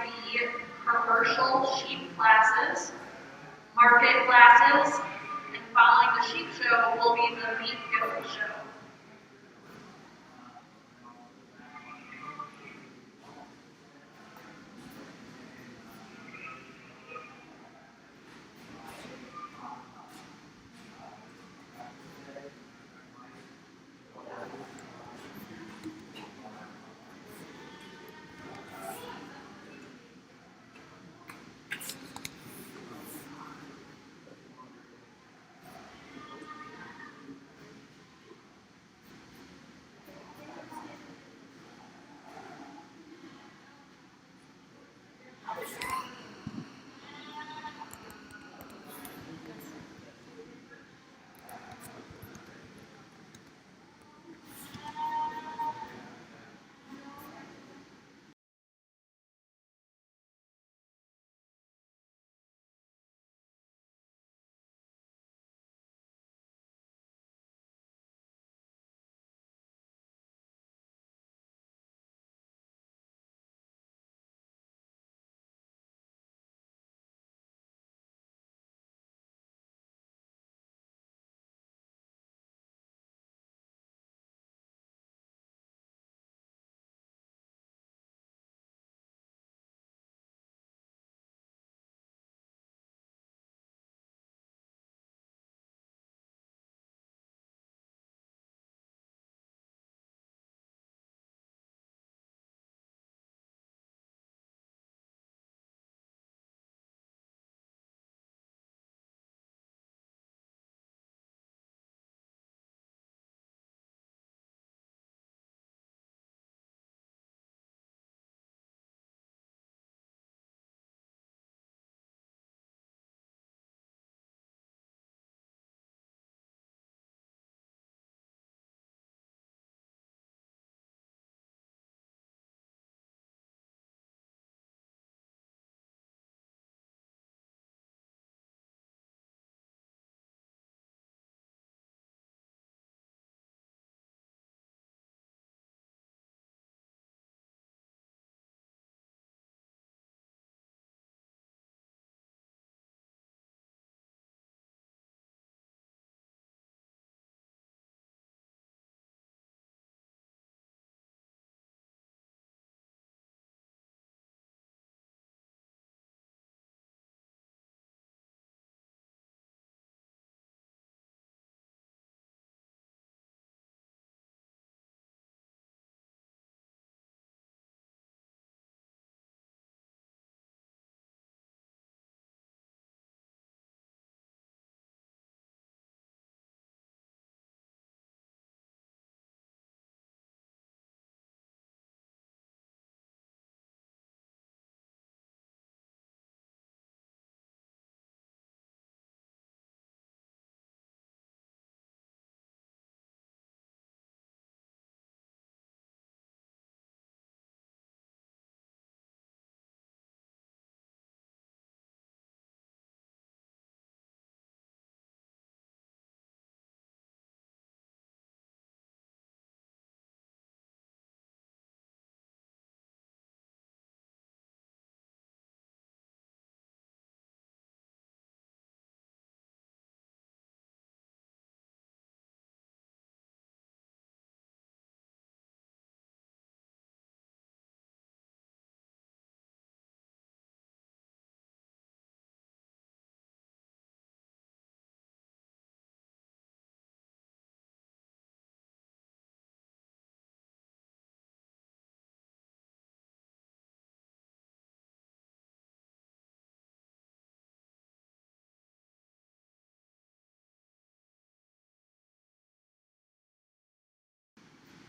the commercial sheep classes, market classes, and following the sheep show will be the meat goat show.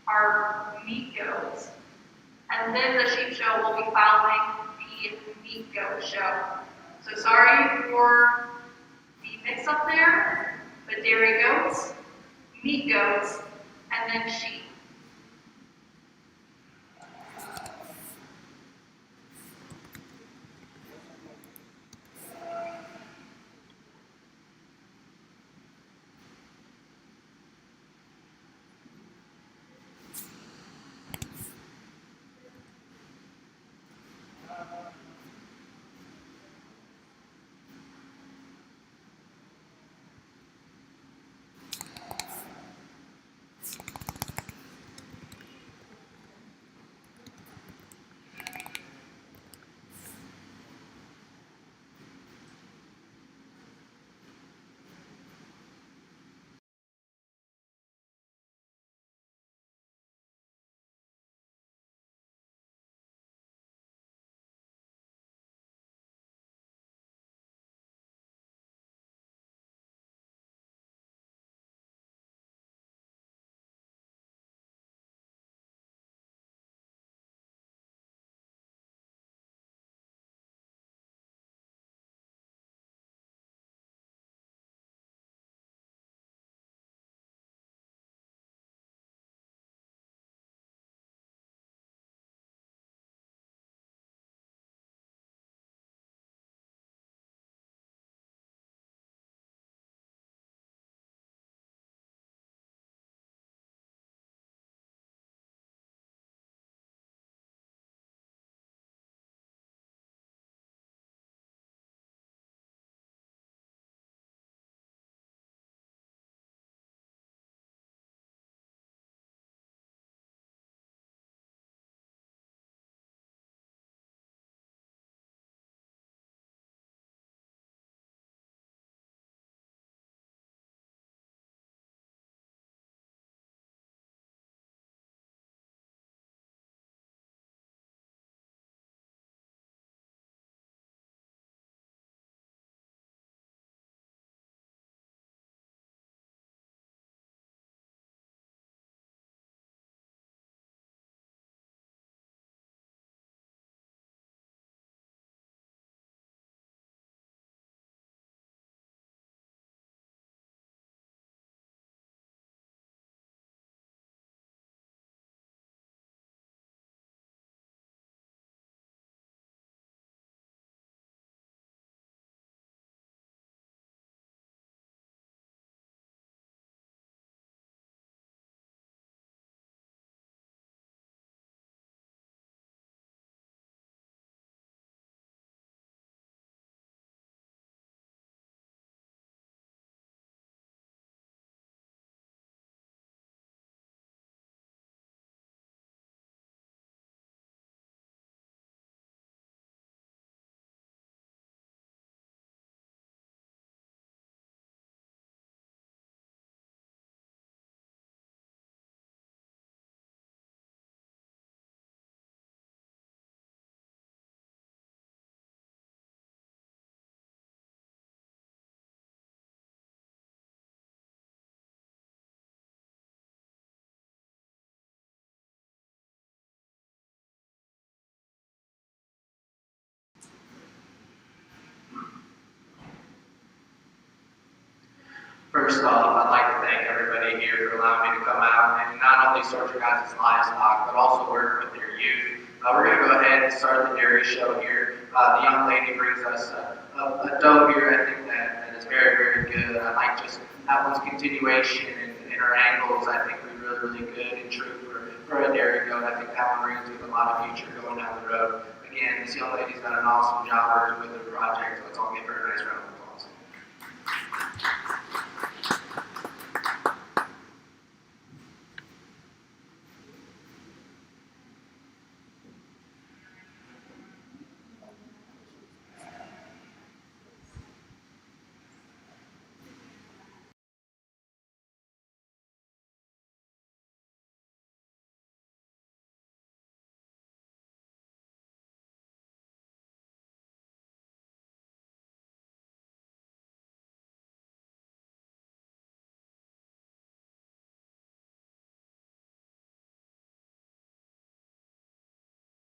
Our meat goats, and then the sheep show will be following the meat goat show. So sorry for the mix up there, but dairy goats, meat goats, and then sheep. First off, I'd like to thank everybody here for allowing me to come out and not only sort your guys' livestock, but also work with your youth. We're going to go ahead and start the dairy show here. The young lady brings us a doe here, I think that is very, very good. I like just that one's continuation and her angles, I think we're really, really good and true for a dairy goat. I think that one brings with a lot of future going down the road. Again, this young lady's done an awesome job working with her project, so let's all give her a nice round of applause.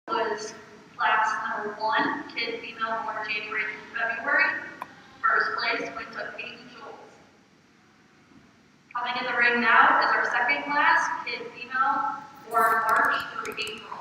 Was class number 1, kid female born January through February. First place went to Peyton Schultz. Coming in the ring now is our second class, kid female born March through April.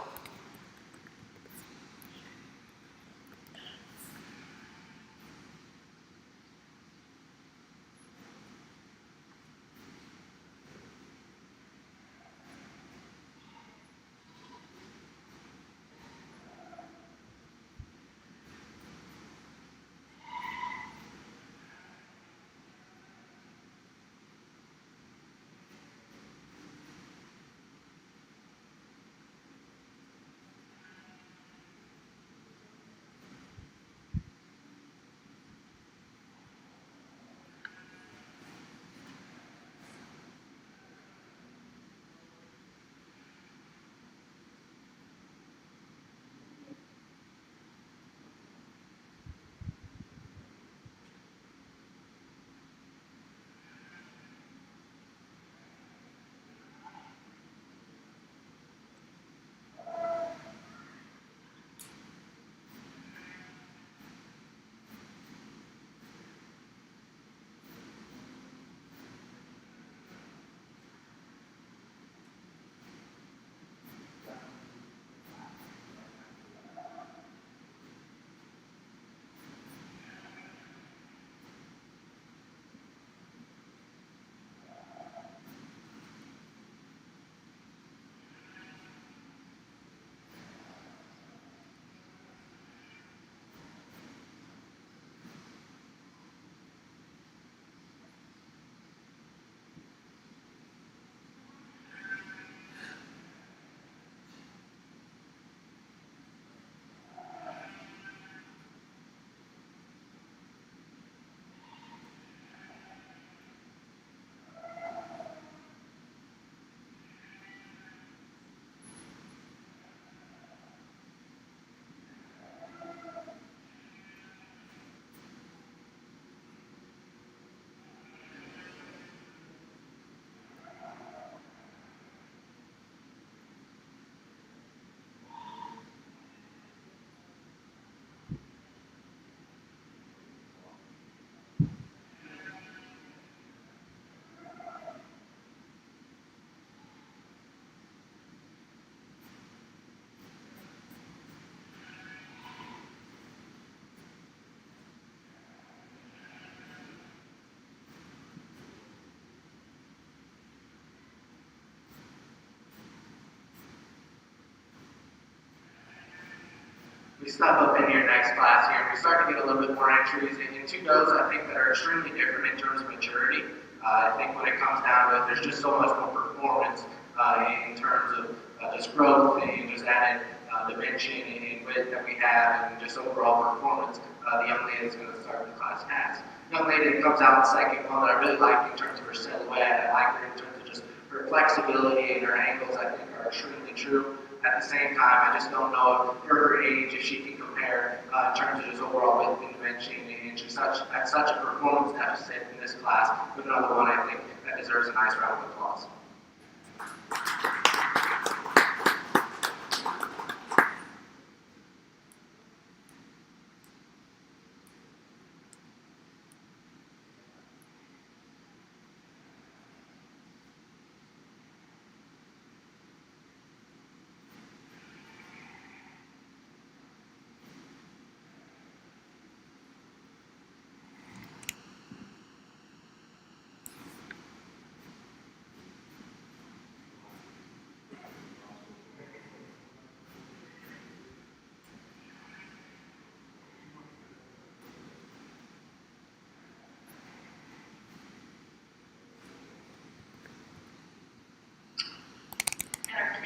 We step up in here next class here, and we start to get a little bit more entries in two does I think that are extremely different in terms of maturity. I think when it comes down to it, there's just so much more performance in terms of just growth and just added dimension and width that we have and just overall performance. The young lady that's going to start the class has. The young lady that comes out in the second one that I really like in terms of her silhouette, I like her in terms of just her flexibility and her angles, I think are extremely true. At the same time, I just don't know if for her age, if she can compare in terms of just overall width and dimension, and she's at such a performance deficit in this class with another one I think that deserves a nice round of applause.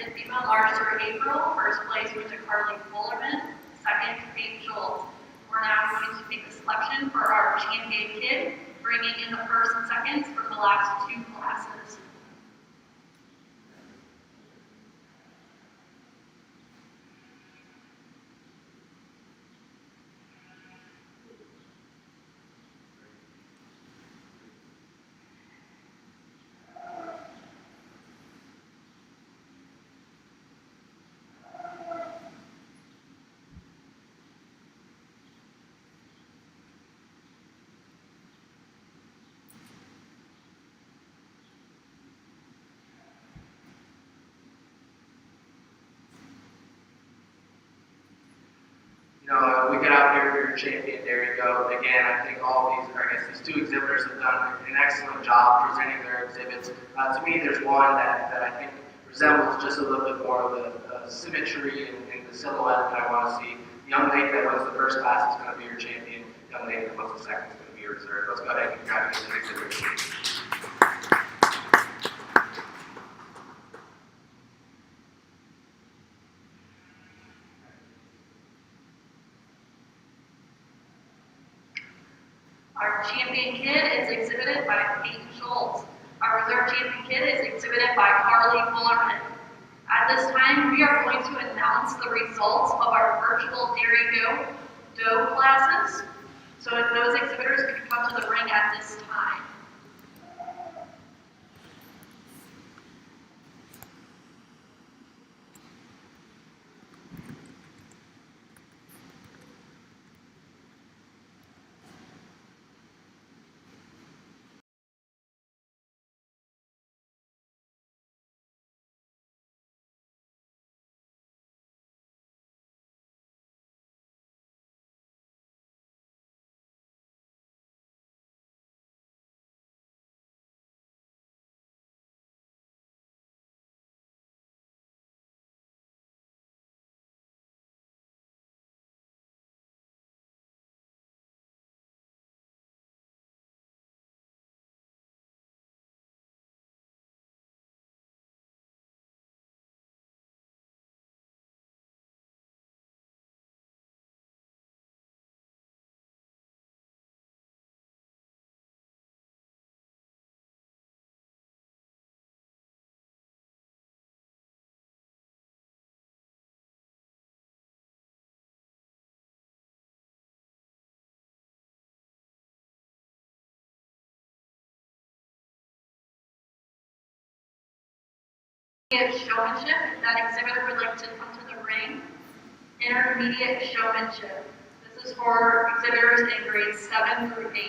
in female march through April. First place went to Carly Fullerman, second to Kate Schultz. We're now going to make a selection for our champion kid, bringing in the first and seconds from the last two classes. We get out here for your champion, there you go. Again, I think all of these, or I guess these two exhibitors have done an excellent job presenting their exhibits. To me, there's one that I think resembles just a little bit more of the symmetry and the silhouette that I want to see. The young lady that wins the first class is going to be your champion. The young lady that wins the second is going to be your reserve. Let's go ahead and congratulate the exhibitors. Our champion kid is exhibited by Peyton Schultz. Our reserve champion kid is exhibited by Carly Fullerman. At this time, we are going to announce the results of our virtual Dairy Go dough classes. So if those exhibitors can come to the ring at this time. Showmanship, that exhibitor would like to come to the ring. Intermediate showmanship. This is for exhibitors in grades 7 through 8.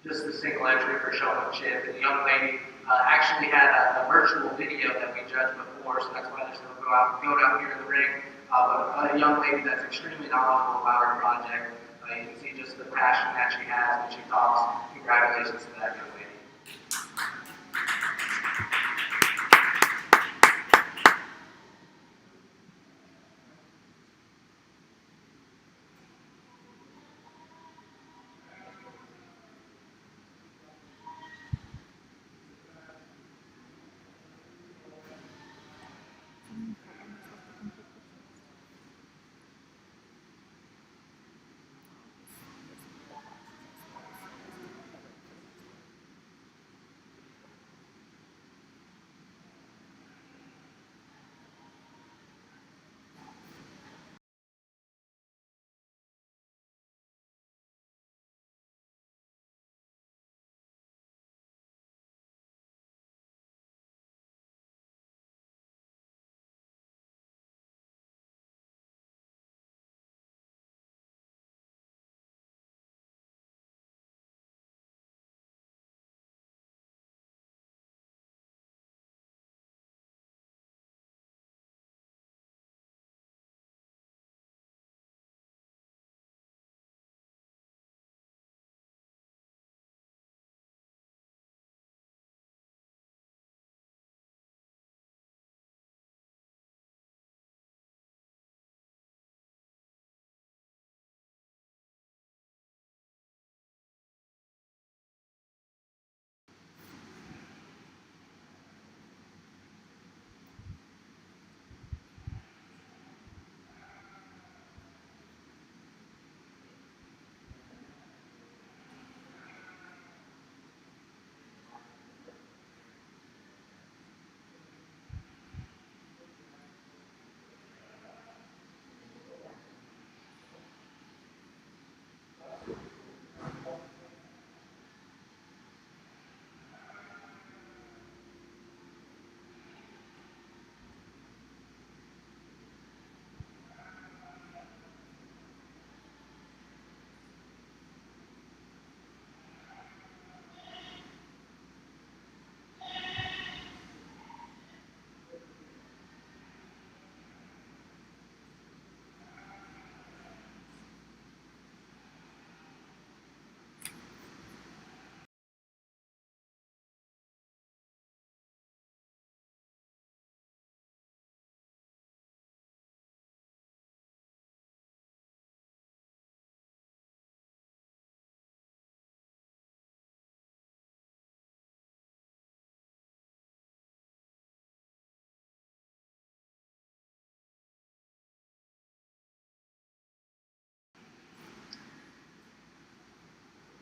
just the single entry for showmanship. And the young lady actually had a virtual video that we judged before, so that's why there's no go out here in the ring. But a young lady that's extremely knowledgeable about her project. You can see just the passion that she has when she talks. Congratulations to that young lady.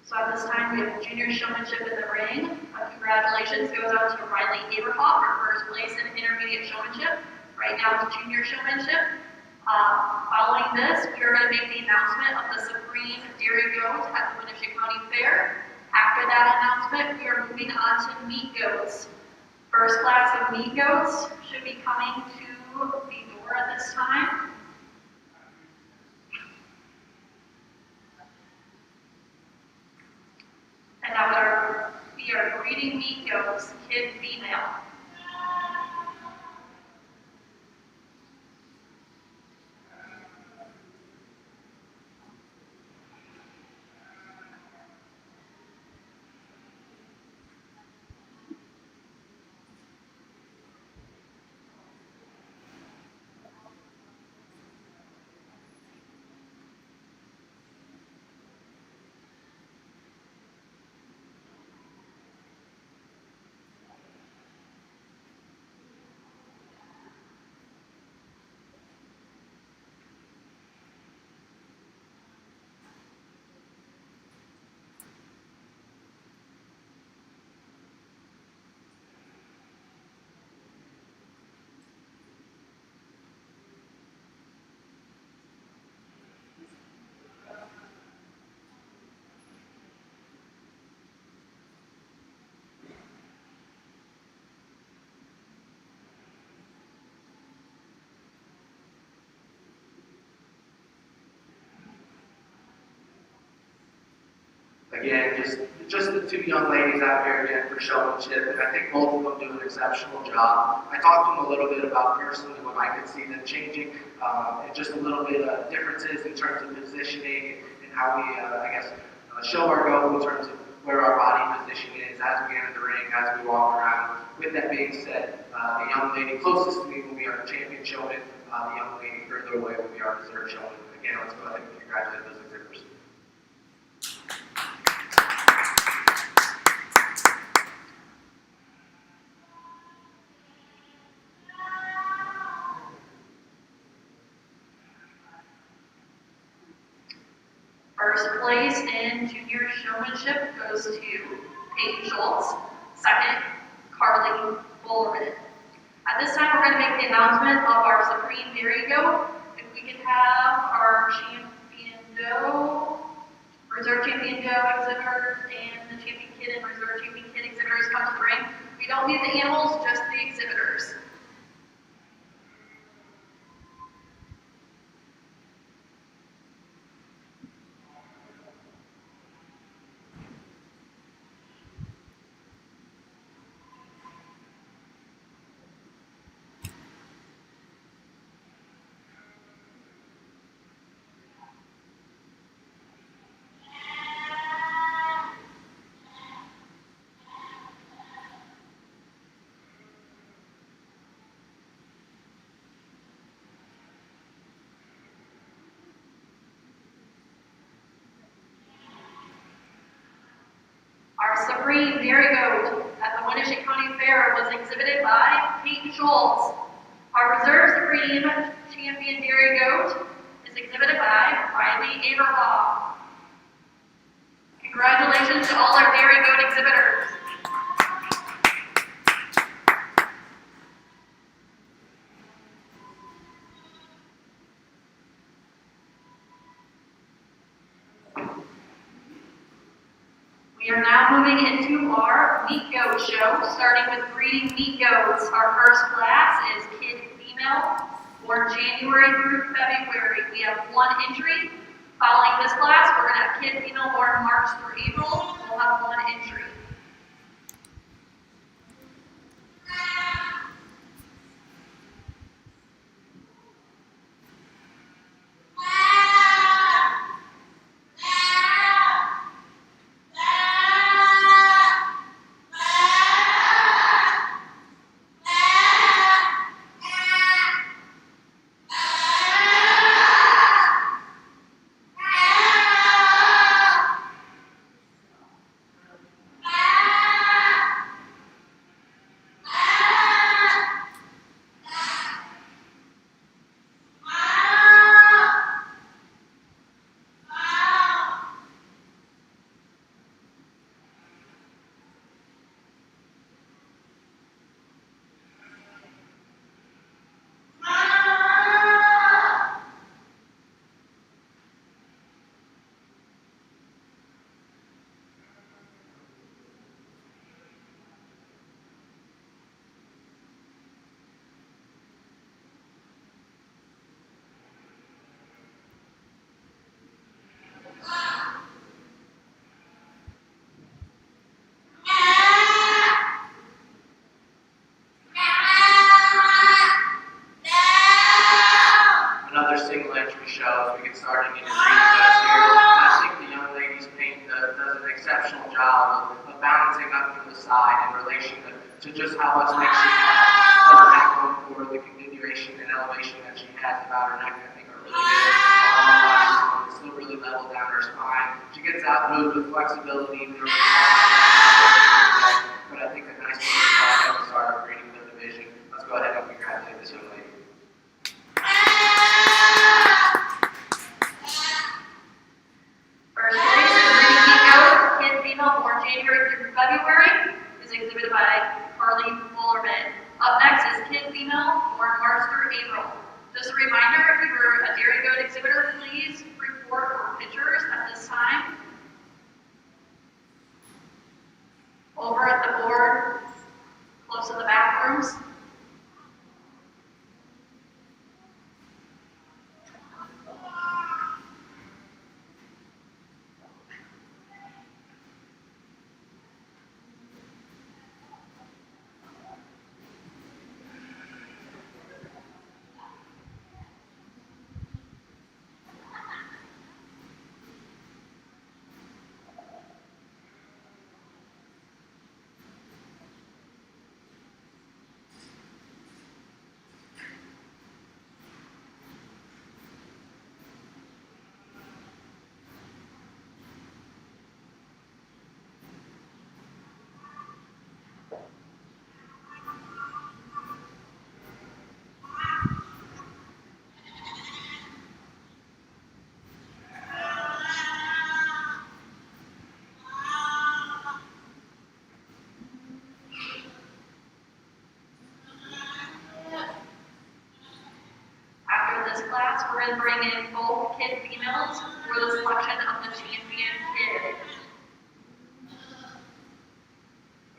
So at this time, we have junior showmanship in the ring. Congratulations goes out to Riley Aberhoff for first place in intermediate showmanship. Right now it's junior showmanship. Following this, we are going to make the announcement of the Supreme Dairy Goat at the Winneshiek County Fair. After that announcement, we are moving on to meat goats. First class of meat goats should be coming to the door at this time. And now we are breeding meat goats, kid female. Again, just the two young ladies out here again for showmanship, and I think both of them do an exceptional job. I talked to them a little bit about personally what I could see them changing, and just a little bit of differences in terms of positioning and how we, show our goal in terms of where our body position is as we enter the ring, as we walk around. With that being said, the young lady closest to me will be our champion showman. The young lady further away will be our reserve showman. Again, let's go ahead and congratulate those exhibitors. First place in junior showmanship goes to Peyton Schultz. Second, Carly Bullerman. At this time, we're going to make the announcement of our Supreme Dairy Goat. If we could have our champion doe, reserve champion doe exhibitors, and the champion kid and reserve champion kid exhibitors come to the ring. We don't need the animals, just the exhibitors. Our Supreme Dairy Goat at the Winneshiek County Fair was exhibited by Peyton Schultz. Our Reserve Supreme Champion Dairy Goat is exhibited by Riley Aberlaw. Congratulations to all our Dairy Goat exhibitors. We are now moving into our meat goat show, starting with breeding meat goats. Our first class is kid female, born January through February. We have one entry. Following this class, we're going to have kid female born March through April. We'll have one entry. To just how much neck she has, her backbone for the configuration and elevation that she has about her neck, I think are really good. It's still really level down her spine. She gets out moved with flexibility, but I think a nice way to start breeding the division. Let's go ahead and congratulate this young lady. First place is breeding meat goat, kid female, born January through February, is exhibited by Carly Bullerman. Up next is kid female, born March through April. Just a reminder, if you were a dairy goat exhibitor, please report for pictures at this time. then bring in both kid females for the selection of the champion kid.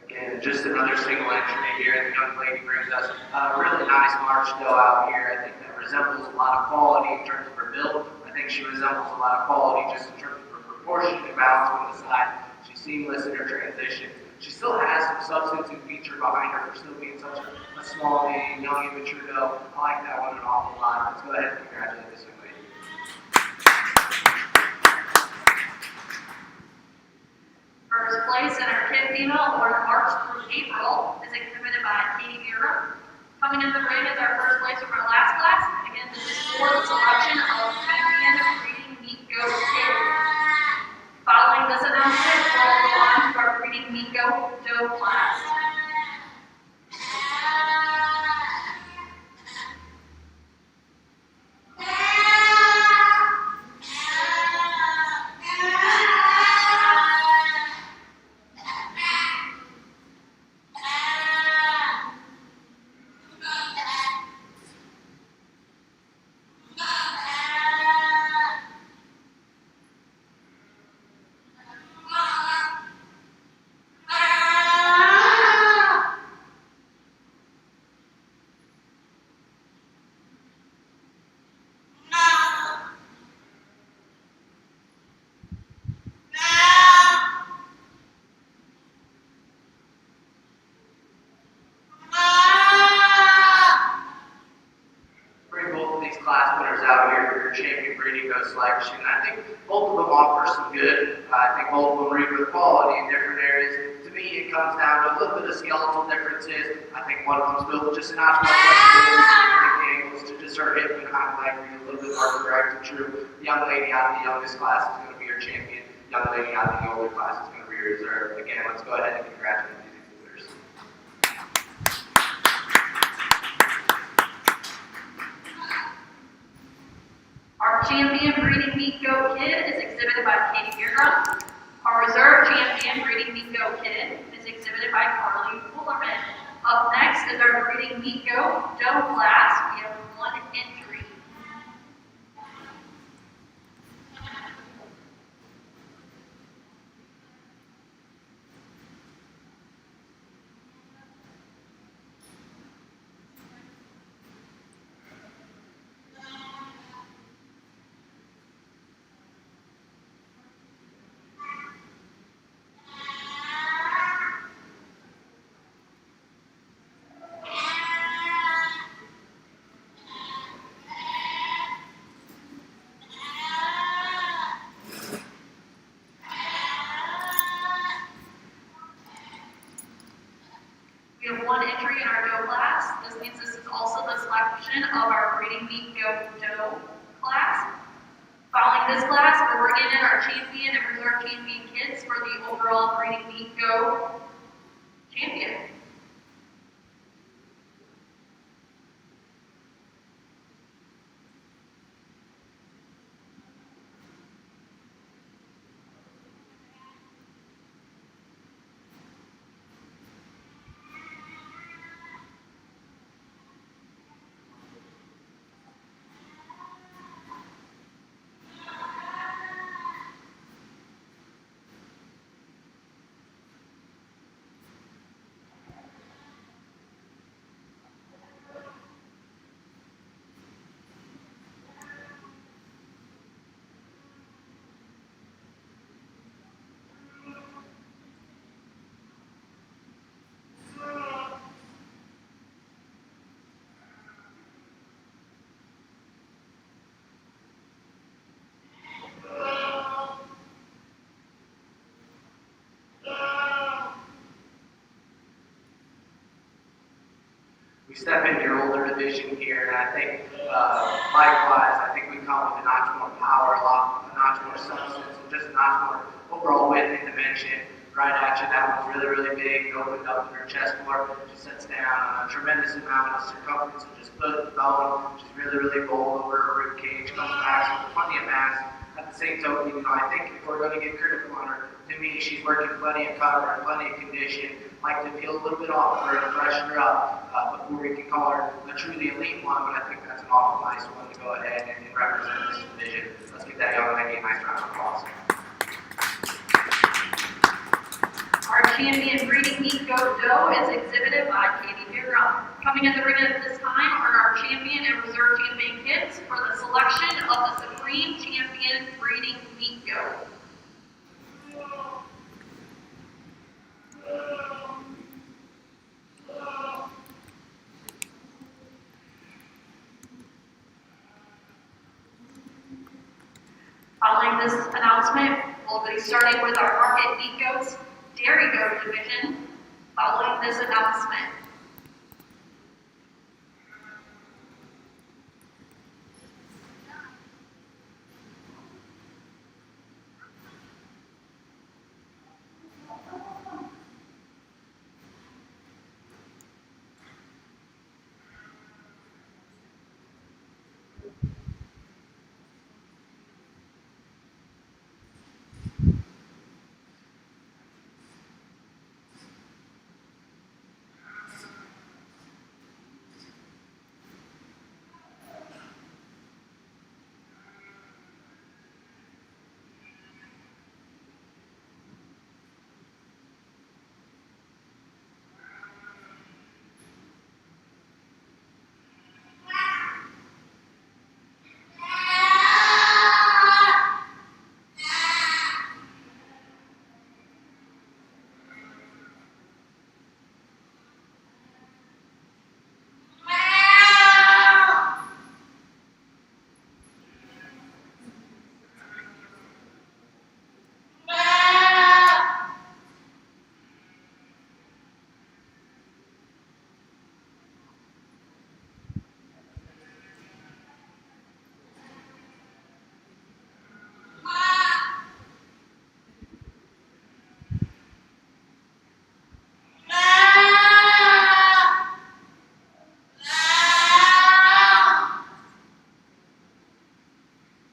Again, just another single entry here. The young lady brings us a really nice march doe out here. I think that resembles a lot of quality in terms of her build. I think she resembles a lot of quality just in terms of her proportion and balance on the side. She's seamless in her transition. She still has some substance and feature behind her for still being such a small and young immature doe. I like that one an awful lot. Let's go ahead and congratulate this young lady. First place in our kid female or March through April is exhibited by Katie Vera. Coming in the ring is our first place from our last class. Again, this is for the selection of champion breeding meat goat kid. Following this announcement, we'll go on to our breeding meat goat doe class. Class winners out here for your champion breeding doe selection. I think both of them offer some good. I think both of them read with quality in different areas. To me, it comes down to a little bit of skeletal differences. I think one of them's built just a notch more flexibility. I think the angles to just her hip and hind leg read a little bit more correct and true. The young lady out of the youngest class is going to be your champion. The young lady out of the older class is going to be your reserve. Again, let's go ahead and congratulate these includers. Our champion breeding meat goat kid is exhibited by Katie Vera. Our reserve champion breeding meat goat kid is exhibited by Carly Fullerman. Up next is our breeding meat goat doe class. We have one entry. We have one entry in our doe class. This means this is also the selection of our breeding meat goat doe class. Following this class, we're bringing in our champion and reserve champion kids for the overall breeding meat goat champion. We step into your older division here, and I think likewise, I think we come with a notch more power, a notch more substance, and just a notch more overall width and dimension. Right at you, that one's really, really big. It opened up in her chest more. She sits down a tremendous amount of circumference and just foot and bone. She's really, really bold over her rib cage. Comes back with plenty of mass. At the same token, I think if we're going to get critical on her, to me, she's working plenty of cover and plenty of condition. Like to peel a little bit off of her and freshen her up before we can call her a truly elite one, but I think that's an awful nice one to go ahead and represent this division. Let's give that young lady a nice round of applause. Our champion breeding meat goat doe is exhibited by Katie Deargum. Coming in the ring at this time are our champion and reserve champion kids for the selection of the Supreme Champion breeding meat goat. Following this announcement, we'll be starting with our market meat goats dairy goat division. Following this announcement.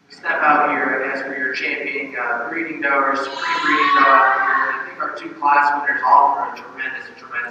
Step out here, I guess, for your champion breeding doe or supreme breeding doe out here. I think our two class winners offer a tremendous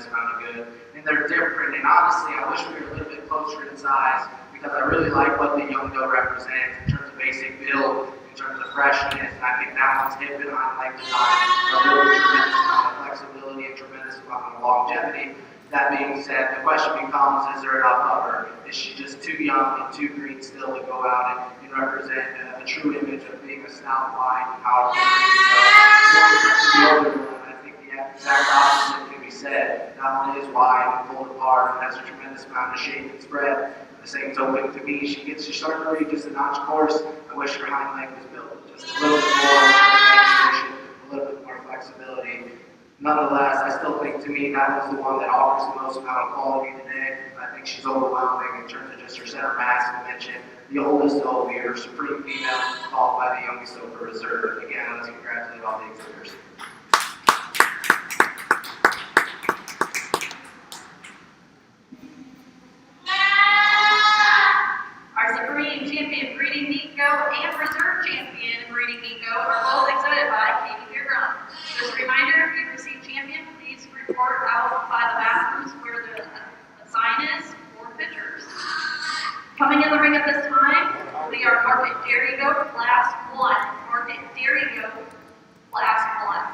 amount of good. And they're different, and honestly, I wish we were a little bit closer in size because I really like what the young doe represents in terms of basic build, in terms of freshness, and I think that one's hip and on leg design, a really tremendous amount of flexibility and tremendous amount of longevity. That being said, the question becomes, is there enough of her? Is she just too young and too green still to go out and represent a true image of being a stout, wide, powerful breeding doe? I think the exact opposite can be said. That one is wide and pulled apart and has a tremendous amount of shape and spread. The same token to me, she gets to start already just a notch course. I wish her hind leg was built with just a little bit more determination, a little bit more flexibility. Nonetheless, I still think to me that was the one that offers the most amount of quality today. I think she's overwhelming in terms of just her center mass. I mentioned the oldest doe here, supreme female, followed by the youngest doe for reserve. Again, let's congratulate all the exhibitors. Our Supreme Champion breeding meat goat and reserve champion breeding meat goat are both exhibited by Katie Deargum. Just a reminder, if you receive champion, please report out by the bathrooms where the sign is for pictures. Coming in the ring at this time, we are Market Dairy Goat Class 1. Market Dairy Goat Class 1.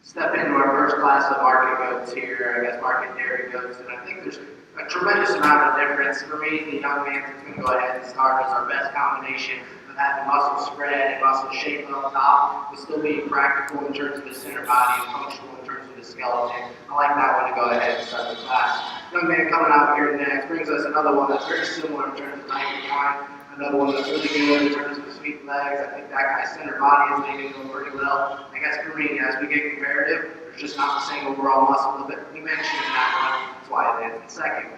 step into our first class of market goats here, I guess market dairy goats, and I think there's a tremendous amount of difference. For me, the young man that's going to go ahead and start as our best combination of having muscle spread and muscle shape on top, but still being practical in terms of the center body and functional in terms of the skeleton. I like that one to go ahead and start the class. Young man coming out here next brings us another one that's very similar in terms of height and time. Another one that's really good in terms of sweep legs. I think that guy's center body is maybe going pretty well. I guess for me, as we get comparative, there's just not the same overall muscle dimension in that one. That's why it is in second.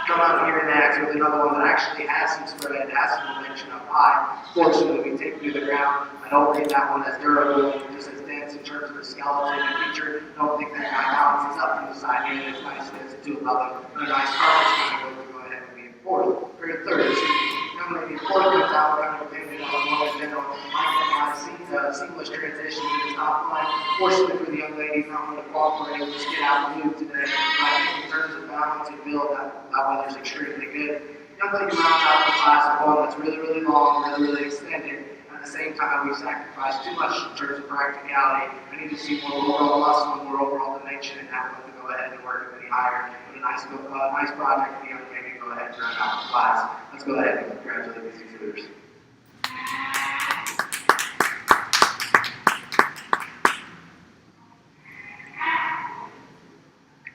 Come out here next with another one that actually has some spread, has some dimension up high. Fortunately, we take through the ground. I don't rate that one as durable, just as dense in terms of the skeleton and feature. I don't think that guy balances up from the side here. It's nice to do another nice carpet kind of go ahead and be in fourth, or in third, excuse me. Young lady in fourth comes out, kind of depending on what in general. I see the seamless transition to the top line. Fortunately for the young lady, not going to cooperate, just get out and move today. But I think in terms of balance and build, that weather's extremely good. Young lady rounds out the class with one that's really, really long, really extended. At the same time, we sacrifice too much in terms of practicality. I need to see more overall muscle and more overall dimension in that one to go ahead and work it any higher. But a nice project for the young lady to go ahead and round out the class. Let's go ahead and congratulate these exhibitors.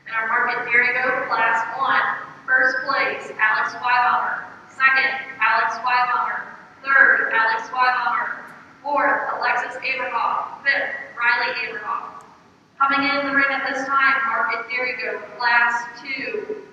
In our market dairy goat class 1, first place, Alex Weibacher. Second, Alex Weibacher. Third, Alex Weibacher. Fourth, Alexis Abrahoff. Fifth, Riley Abrahoff. Coming in the ring at this time, market dairy goat class 2,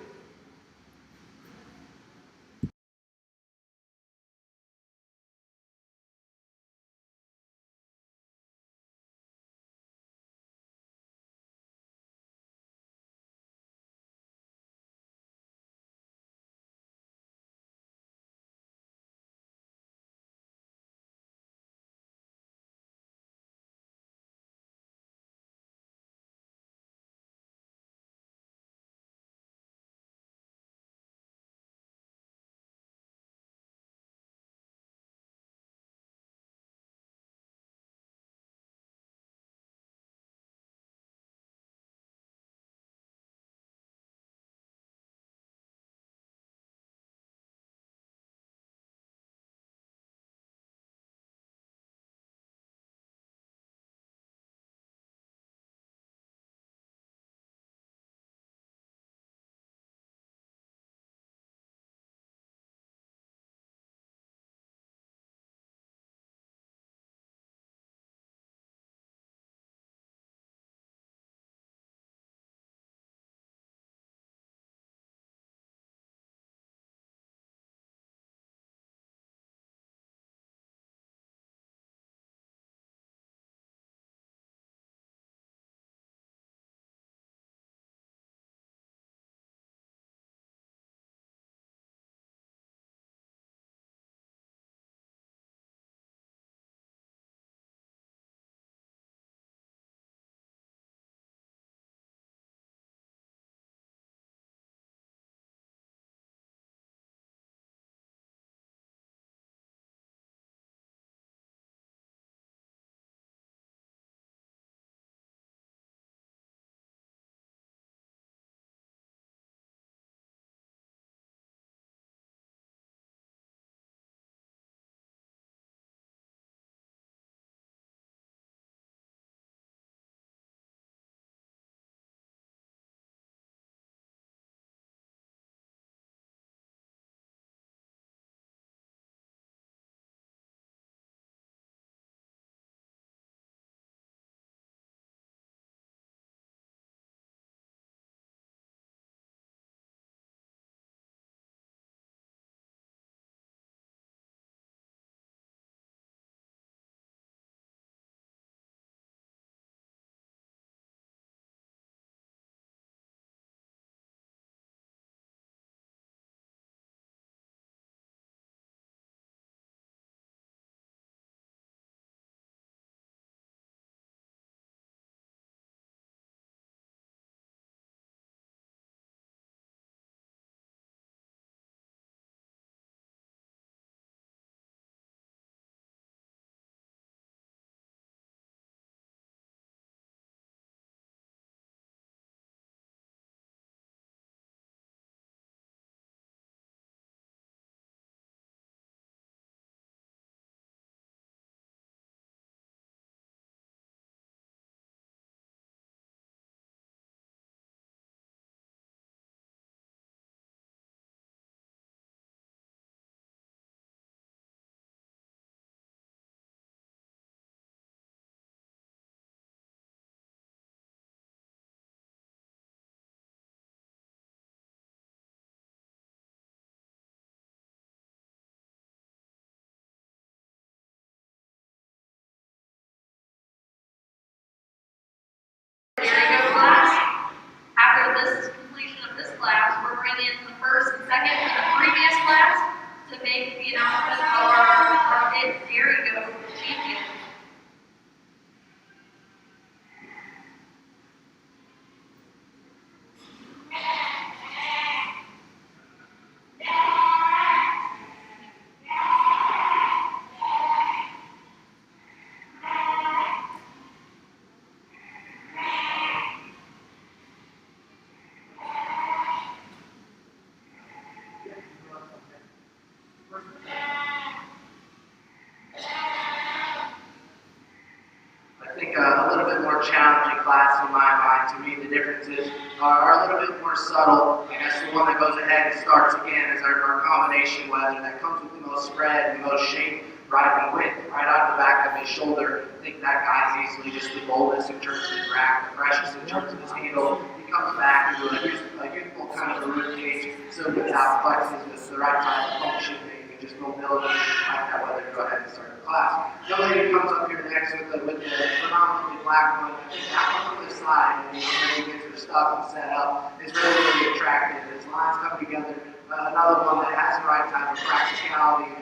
think a little bit more challenging class in my mind. To me, the differences are a little bit more subtle. I guess the one that goes ahead and starts again is our combination weather that comes with the most spread and the most shape, riding width, right out of the back of his shoulder. I think that guy's easily just the boldest in terms of his rack, the freshest in terms of his handle. He comes back into a youthful kind of a rib cage, so gets out, flexes with the right type of function and just mobility. Like that weather, go ahead and start the class. The lady comes up here next with the predominantly black one. I think that one from the side, and she gets her stuff and set up, is really, really attractive. His lines come together. Another one that has the right type of practicality,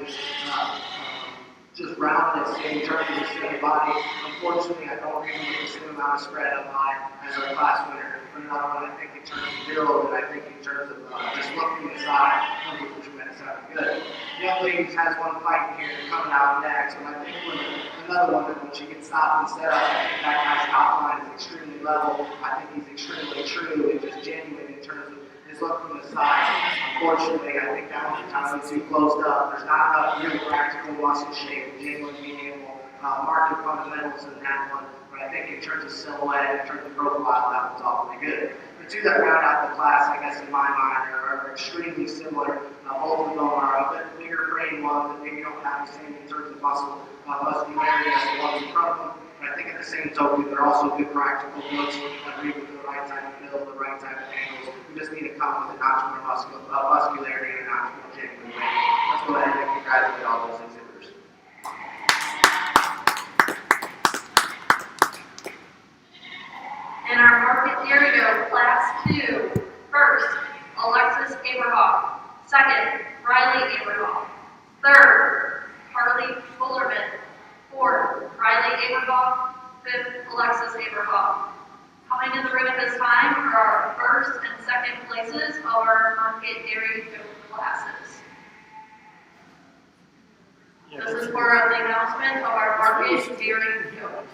just roundness in terms of the body. Unfortunately, I don't really get the same amount of spread up high as our class winner. But another one, I think in terms of build, and I think in terms of just looking aside, which meant sounding good. The young lady has one fighting here coming out next, and I think another one that when she gets stopped and set up, I think that guy's top line is extremely level. I think he's extremely true and just genuine in terms of his look from the side. Unfortunately, I think that one's entirely too closed up. There's not enough really practical muscle shape, genuine being able market fundamentals in that one. But I think in terms of silhouette, in terms of profile, that one's awfully good. The two that round out the class, I guess in my mind, are extremely similar. Both of them are a bit bigger frame ones that maybe don't have the same in terms of muscularity as the ones in front of them. But I think at the same token, they're also good practical looks. Agree with the right type of build, the right type of angles. We just need to come with a notch more muscularity and a notch more genuine weight. Let's go ahead and congratulate all those exhibitors. In our market area, class 2, first, Alexis Aberhoff. Second, Riley Aberhoff. Third, Harley Fullerman. Fourth, Riley Aberhoff. Fifth, Alexis Aberhoff. Coming in the ring at this time are our first and second places of our market dairy goat classes. This is for the announcement of our market dairy goat.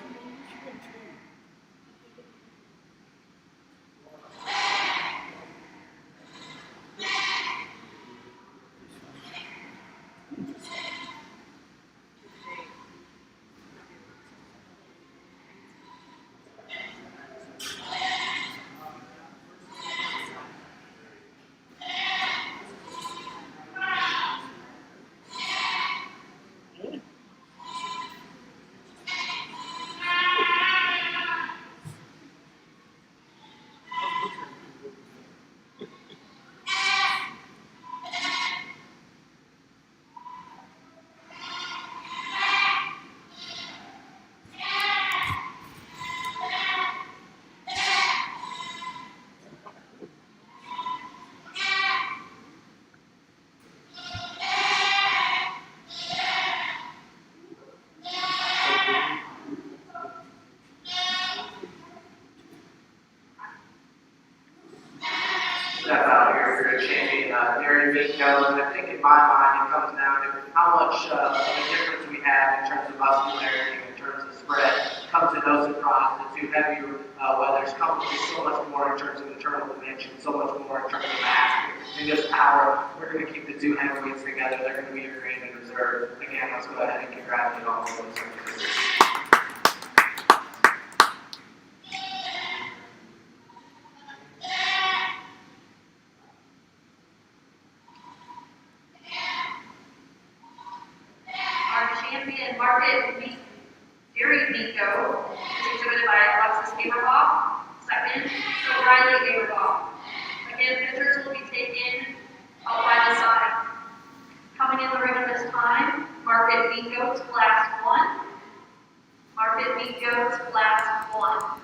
Step out here for a champion dairy meat goes, and I think in my mind it comes down to how much of a difference we have in terms of muscularity, in terms of spread. Comes to no surprise, the two heavier weathers come with so much more in terms of internal dimension, so much more in terms of mass and just power. We're going to keep the two heavyweights together. They're going to be your grand and reserve. Again, let's go ahead and congratulate all of those. Champion market dairy meat goat is exhibited by Alexis Aberhoff. Second, so Riley Aberhoff. Again, pictures will be taken out by the side. Coming in the ring at this time, market meat goats class 1. Market meat goats class 1.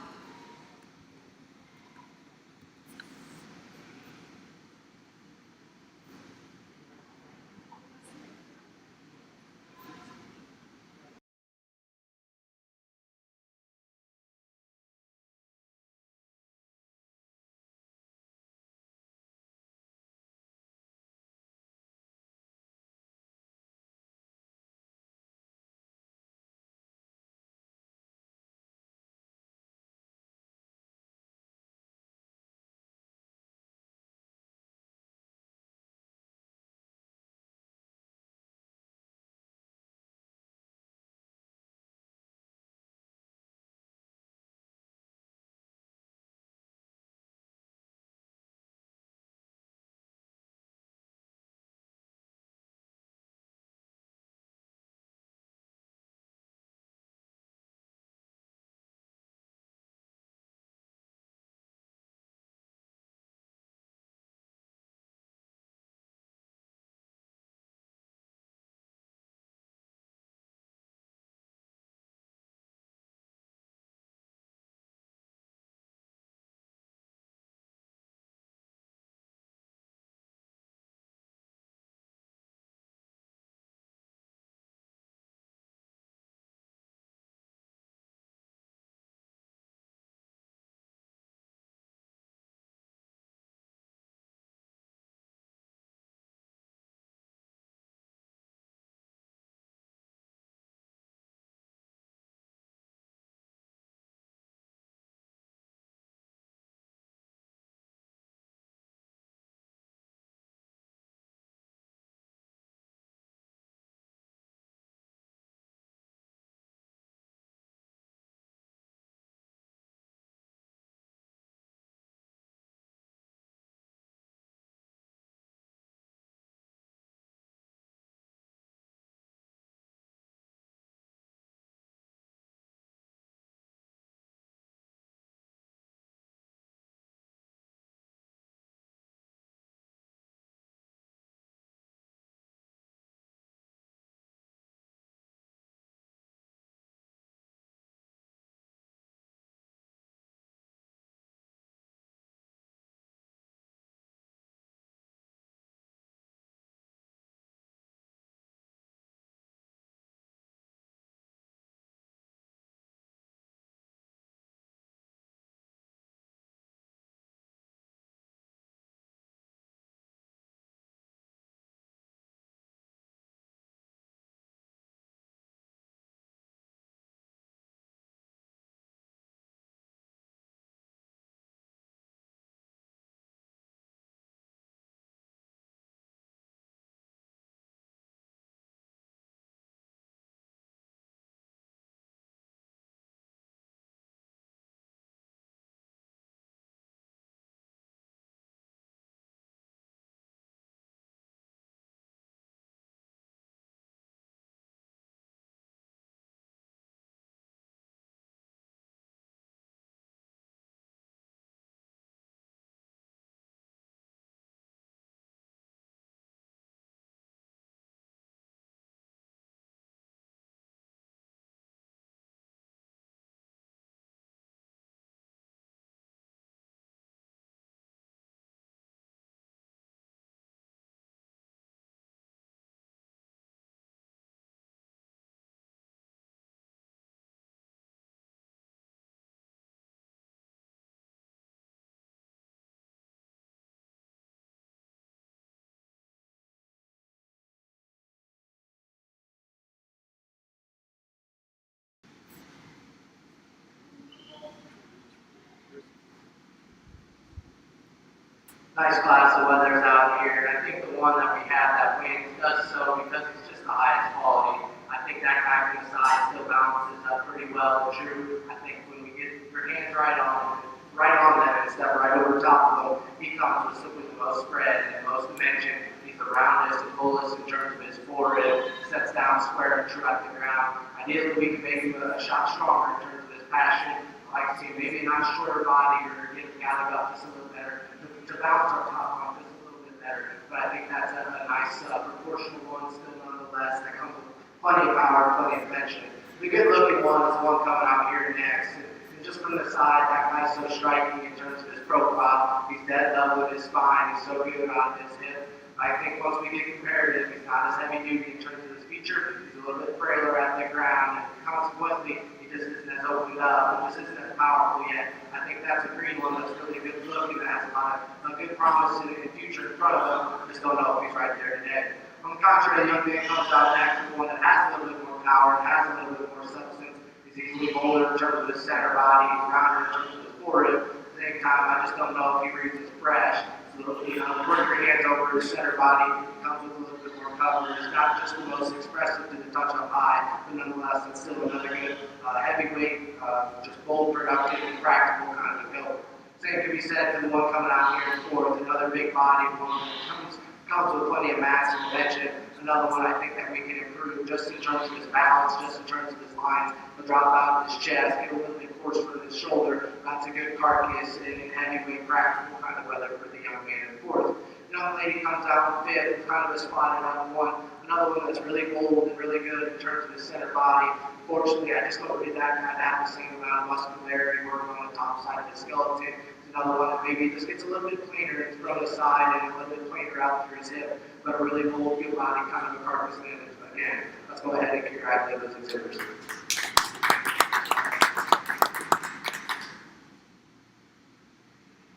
nice class of weathers out here. And I think the one that we have that wins does so because it's just the highest quality. I think that guy from the side still balances up pretty well. True, I think when we get your hands right on them and step right over top of them, he comes with the most spread and the most dimension. He's the roundest and fullest in terms of his forerib, sets down square and true at the ground. Ideally, we can make him a shot stronger in terms of his passion. I like to see maybe not a shorter body or get him gathered up just a little better to balance our top line just a little bit better. But I think that's a nice proportional one still nonetheless that comes with plenty of power, plenty of dimension. The good looking one is the one coming out here next. And just from the side, that guy's so striking in terms of his profile. He's dead level with his spine. He's so good on his hip. I think once we get comparative, he's not as heavy duty in terms of his feature. He's a little bit frailer at the ground. And consequently, he just isn't as opened up. He just isn't as powerful yet. I think that's a green one that's really good looking. That has a lot of good promise in the future in front of him. Just don't know if he's right there today. On the contrary, the young man comes out next with one that has a little bit more power and has a little bit more substance. He's easily bolder in terms of his center body. He's rounder in terms of his forward. At the same time, I just don't know if he reads as fresh. So, work your hands over his center body. It comes with a little bit more coverage. It's not just the most expressive to the touch up high, but nonetheless, it's still another good heavyweight, just bold, productive, and practical kind of a go. Same can be said for the one coming out here in fourth, another big body, one that comes with plenty of mass and dimension. Another one I think that we can improve just in terms of his balance, just in terms of his lines. He'll drop out of his chest, get a little bit coarser with his shoulder. That's a good carcass in heavyweight, practical kind of weather for the young man in fourth. Young lady comes out in fifth, it's kind of a spotted on one. Another one that's really bold and really good in terms of his center body. Fortunately, I just don't read that guy to have the same amount of muscularity working on the top side of the skeleton. Another one that maybe just gets a little bit plainer from the side and a little bit plainer out through his hip, but a really bold, good body, kind of a carcass image. Again, let's go ahead and congratulate those exhibitors.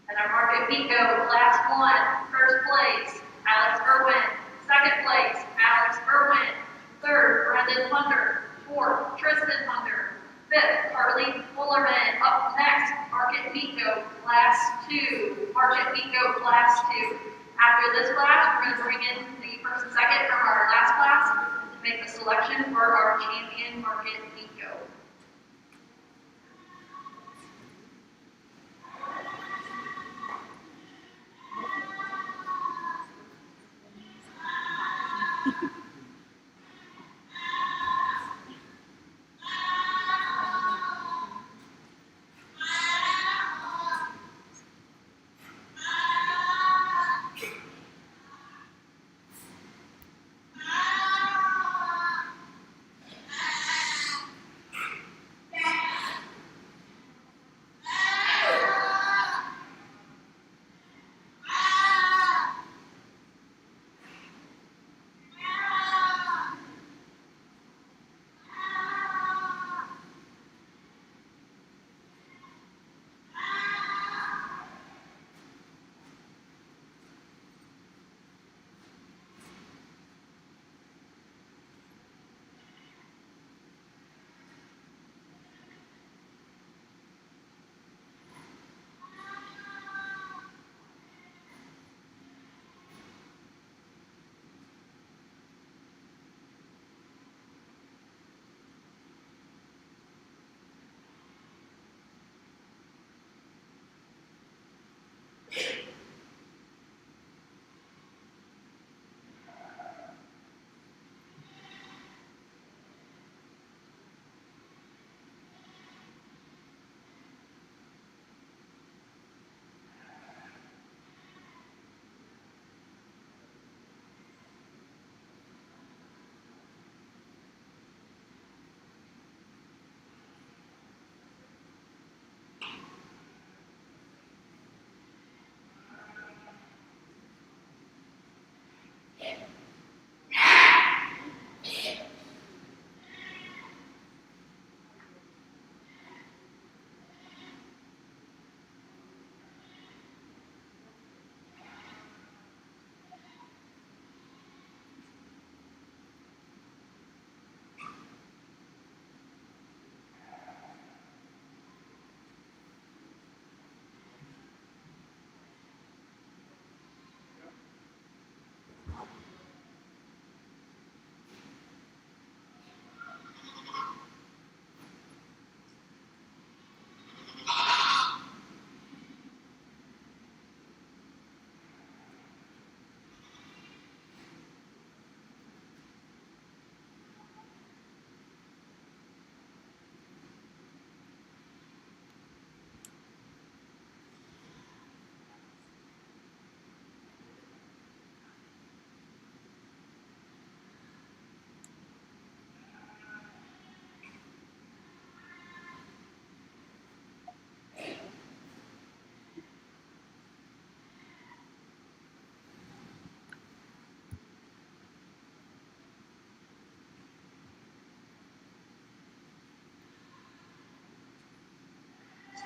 And our market Pico, class 1, first place, Alex Irwin. Second place, Alex Irwin. Third, Brendan Hunter. Fourth, Tristan Hunter. Fifth, Carly Fullerman. Up next, Market Pico, class 2. Market Pico, class 2. After this class, we're going to bring in the first and second from our last class to make the selection for our champion Market Pico.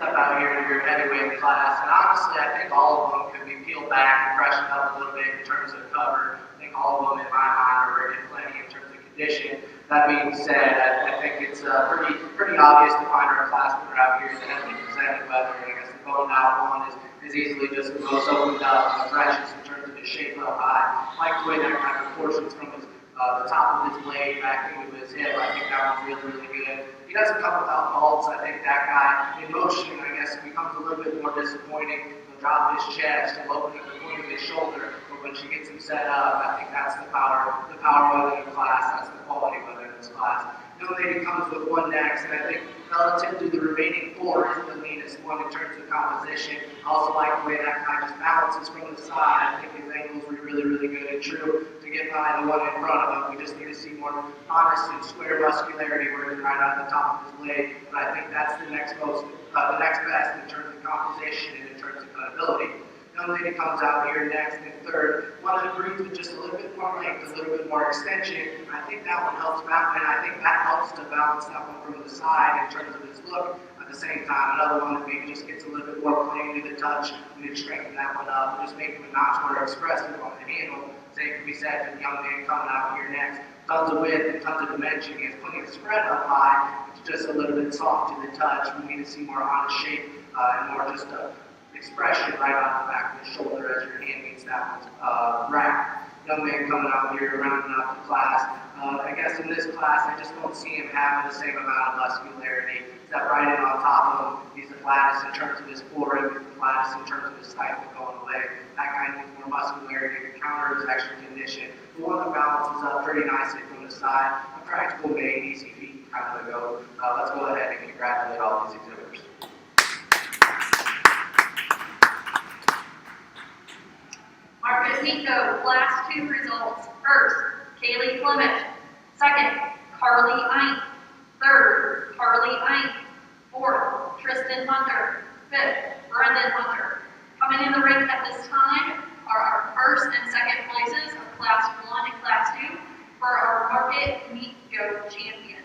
step out here into your heavyweight class. And honestly, I think all of them could be peeled back and freshened up a little bit in terms of cover. I think all of them, in my mind, are rated plenty in terms of condition. That being said, I think it's pretty obvious to find our class winner out here in the heavily presented weather. And I guess the bone out one is easily just the most opened up and the freshest in terms of his shape up high. I like the way that kind of portions from his the top of his blade back into his hip. I think that one's really, really good. He doesn't come without faults. I think that guy, in motion, I guess, becomes a little bit more disappointing. He'll drop his chest, he'll open up the point of his shoulder, but when she gets him set up, I think that's the power weather in the class. That's the quality weather in this class. Young lady comes with one next, and I think relative to the remaining four is the meanest one in terms of composition. I also like the way that guy just balances from the side. I think his angles were really, really good and true to get by the one in front of him. We just need to see more honest and square muscularity working right out of the top of his blade. But I think that's the next best in terms of composition and in terms of cutability. Young lady comes out here next and third. One of the breeds with just a little bit more length, a little bit more extension. I think that one helps balance, and I think that helps to balance that one from the side in terms of his look. At the same time, another one that maybe just gets a little bit more plain to the touch. We need to strengthen that one up and just make him a notch more expressive on the handle. Same can be said for the young man coming out here next. Tons of width and tons of dimension. He has plenty of spread up high. It's just a little bit soft to the touch. We need to see more honest shape and more just a expression right on the back of the shoulder as your hand meets that one's rack. Young man coming out here, rounding out the class. I guess in this class, I just don't see him having the same amount of muscularity. That right in on top of him, he's the flattest in terms of his forearm, he's the flattest in terms of his stifle going away. That guy needs more muscularity to counter his extra condition. The one that balances up pretty nicely from the side. A practical made, easy feet kind of a go. Let's go ahead and congratulate all these exhibitors. Marcus Nico, Class 2 results. First, Kaylee Clement. Second, Carly Eink. Third, Carly Eink. Fourth, Tristan Hunter. Fifth, Brendan Hunter. Coming in the ring at this time are our first and second places of Class 1 and Class 2 for our Market Meat Goat champion.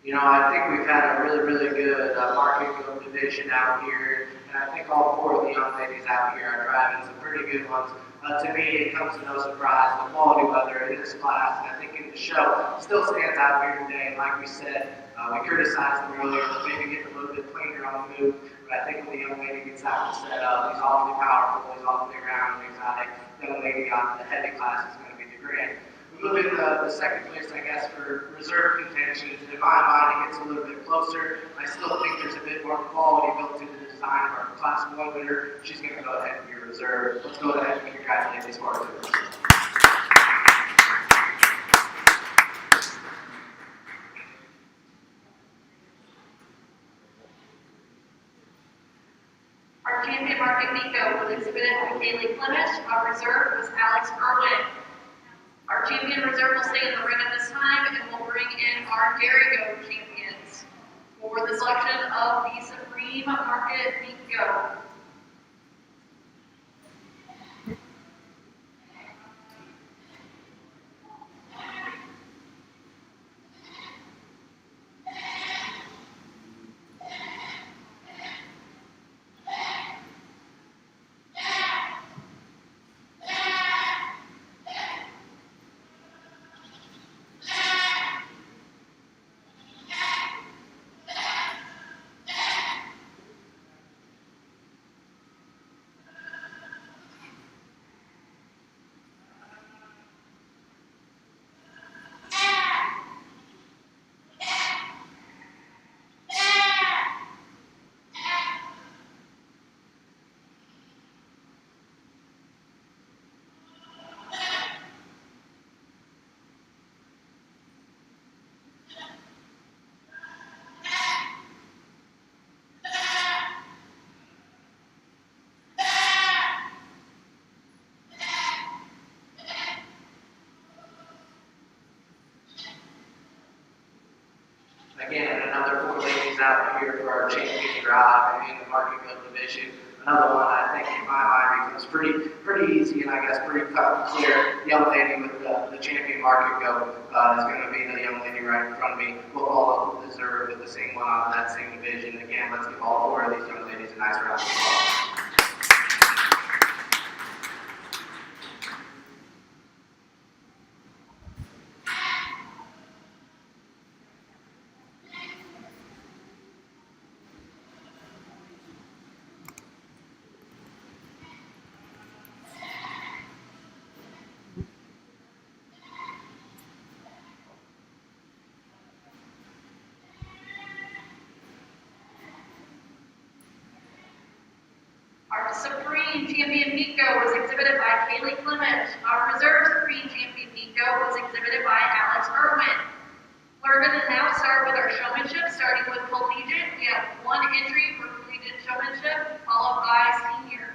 You know, I think we've had a really, really good market goat division out here, and I think all four of the young ladies out here are driving some pretty good ones. To me, it comes to no surprise, the quality weather in this class, and I think in the show, still stands out here today. And like we said, we criticized them earlier for maybe getting a little bit cleaner on the move, but I think when the young lady gets that one set up, he's awfully powerful, he's awfully around and exotic. The young lady on the heavy class is going to be the grand. Moving the second place, I guess, for reserve contention. In my mind, it gets a little bit closer. I still think there's a bit more quality built into the design of our Class 1 winner. She's going to go ahead and be reserved. Let's go ahead and congratulate these bartenders. Our champion market Nico was exhibited by Kaylee Flemish. Our reserve was Alex Irwin. Our champion reserve will stay in the ring at this time, and we'll bring in our Dairy Go champions for the selection of the Supreme Market Nico. Again, another 4 ladies out here for our champion drive in the market go division. Another one I think in my mind becomes pretty easy and I guess pretty cut and clear. Young lady with the champion market go is going to be the young lady right in front of me. We'll follow up with reserve with the same one on that same division. Again, let's give all 4 of these young ladies a nice round of applause. Our Supreme Champion Nico was exhibited by Kaylee Flemish. Our Reserve Supreme Champion Nico was exhibited by Alex Irwin. We're going to now start with our showmanship, starting with collegiate. We have 1 entry for collegiate showmanship, followed by senior.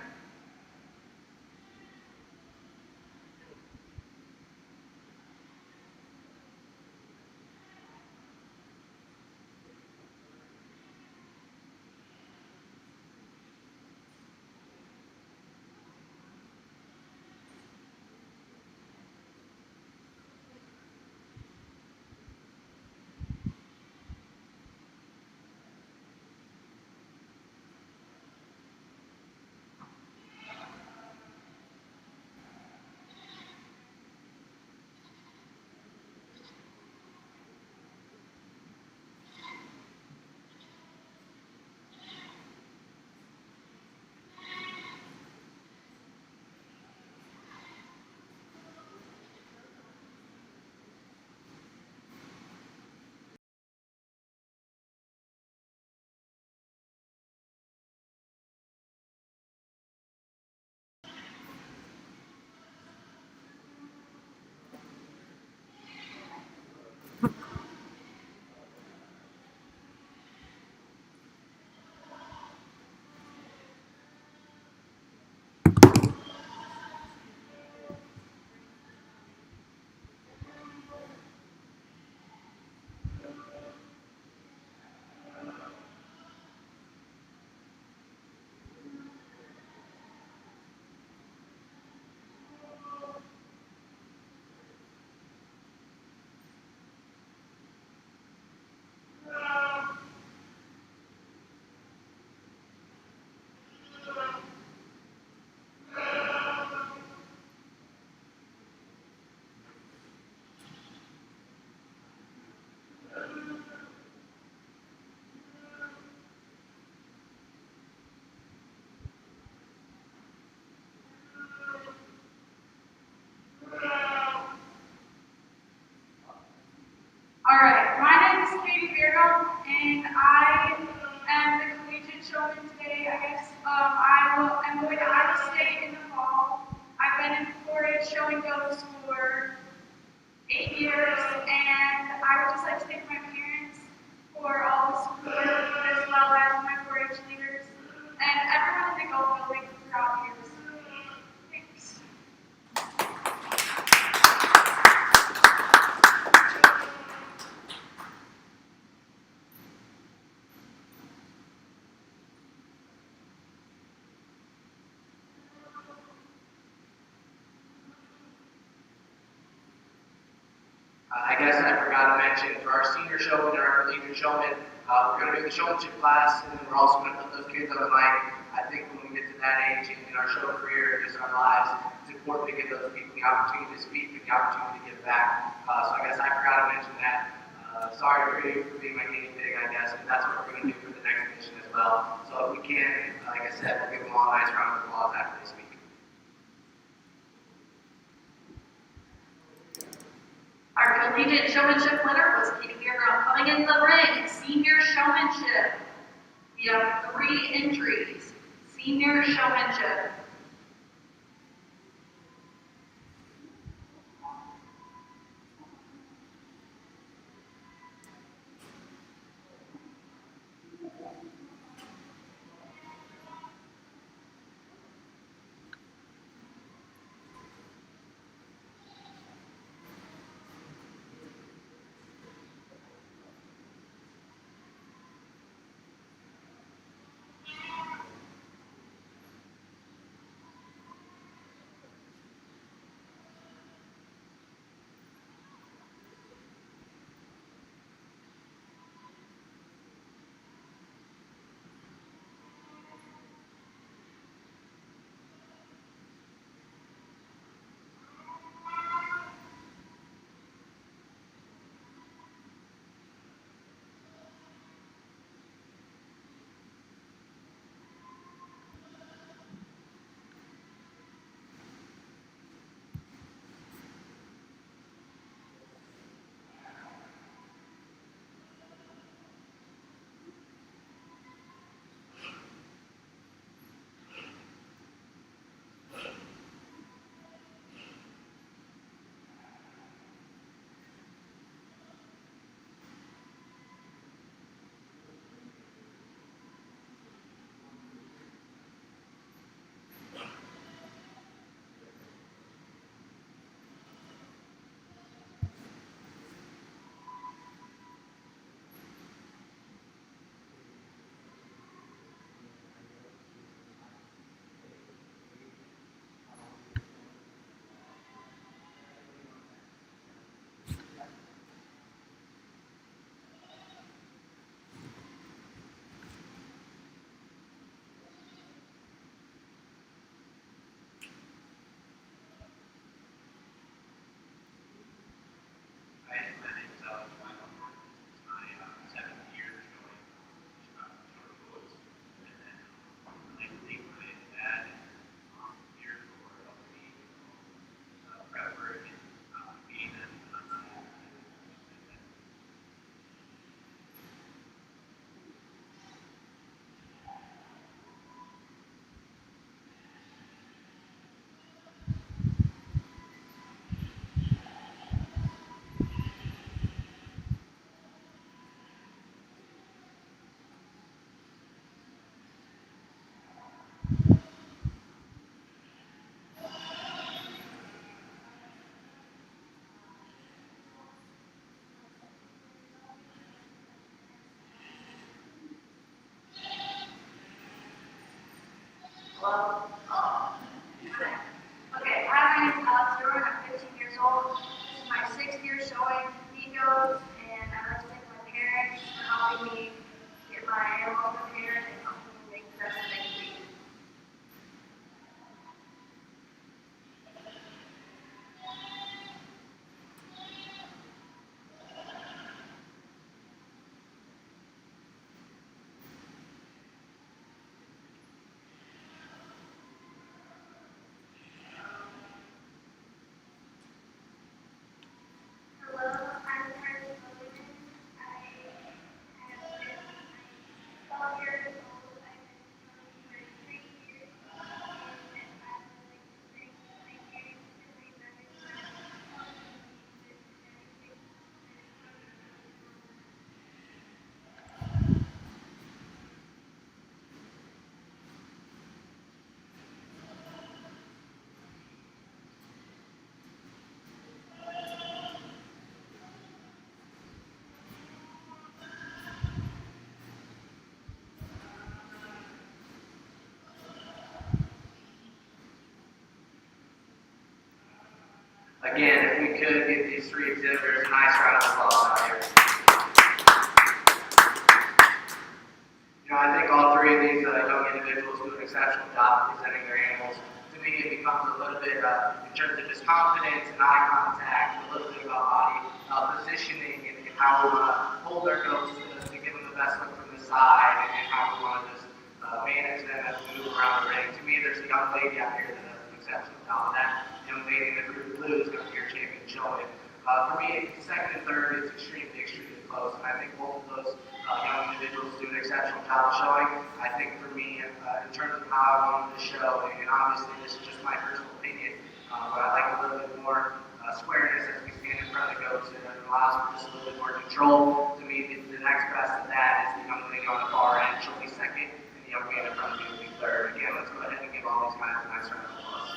Alright, my name is Katie Beardall, and I am the collegiate showman today. I'm going to Iowa State in the fall. I've been in 4-H showing goes for 8 years, and I would just like to thank my parents for all the support, as well as my 4-H leaders, and everyone in the Go guess I forgot to mention for our senior showman and our collegiate showman, we're going to do the showmanship class, and then we're also going to put those kids on the mic. I think when we get to that age in our show career, just our lives, it's important to give those people the opportunity to speak and the opportunity to give back. So I guess I forgot to mention that. Sorry for being my guinea pig, I guess, but that's what we're going to do for the next mission as well. So if we can, like I said, we'll give them all a nice round of applause after they speak. Our collegiate showmanship winner was Katie Beerground. Coming in the ring, senior showmanship. We have 3 entries. Senior showmanship. Again, if we could give these three exhibitors a nice round of applause out here. I think all three of these young individuals do an exceptional job of presenting their animals. To me, it becomes a little bit in terms of just confidence and eye contact, a little bit about body positioning and how we want to hold our goats to give them the best look from the side and how we want to just manage them as we move around the ring. To me, there's a young lady out here that does an exceptional job of that. Young lady in the group blue is going to be your champion showing. For me, second and third is extremely close, and I think both of those young individuals do an exceptional job of showing. I think for me, in terms of how I wanted to show, and obviously this is just my personal opinion, but I like a little bit more squareness as we stand in front of the goats, and it allows for just a little bit more control. To me, the next best of that is the young lady on the far end. She'll be second, and the young man in front of me will be third. Again, let's go ahead and give all these guys a nice round of applause.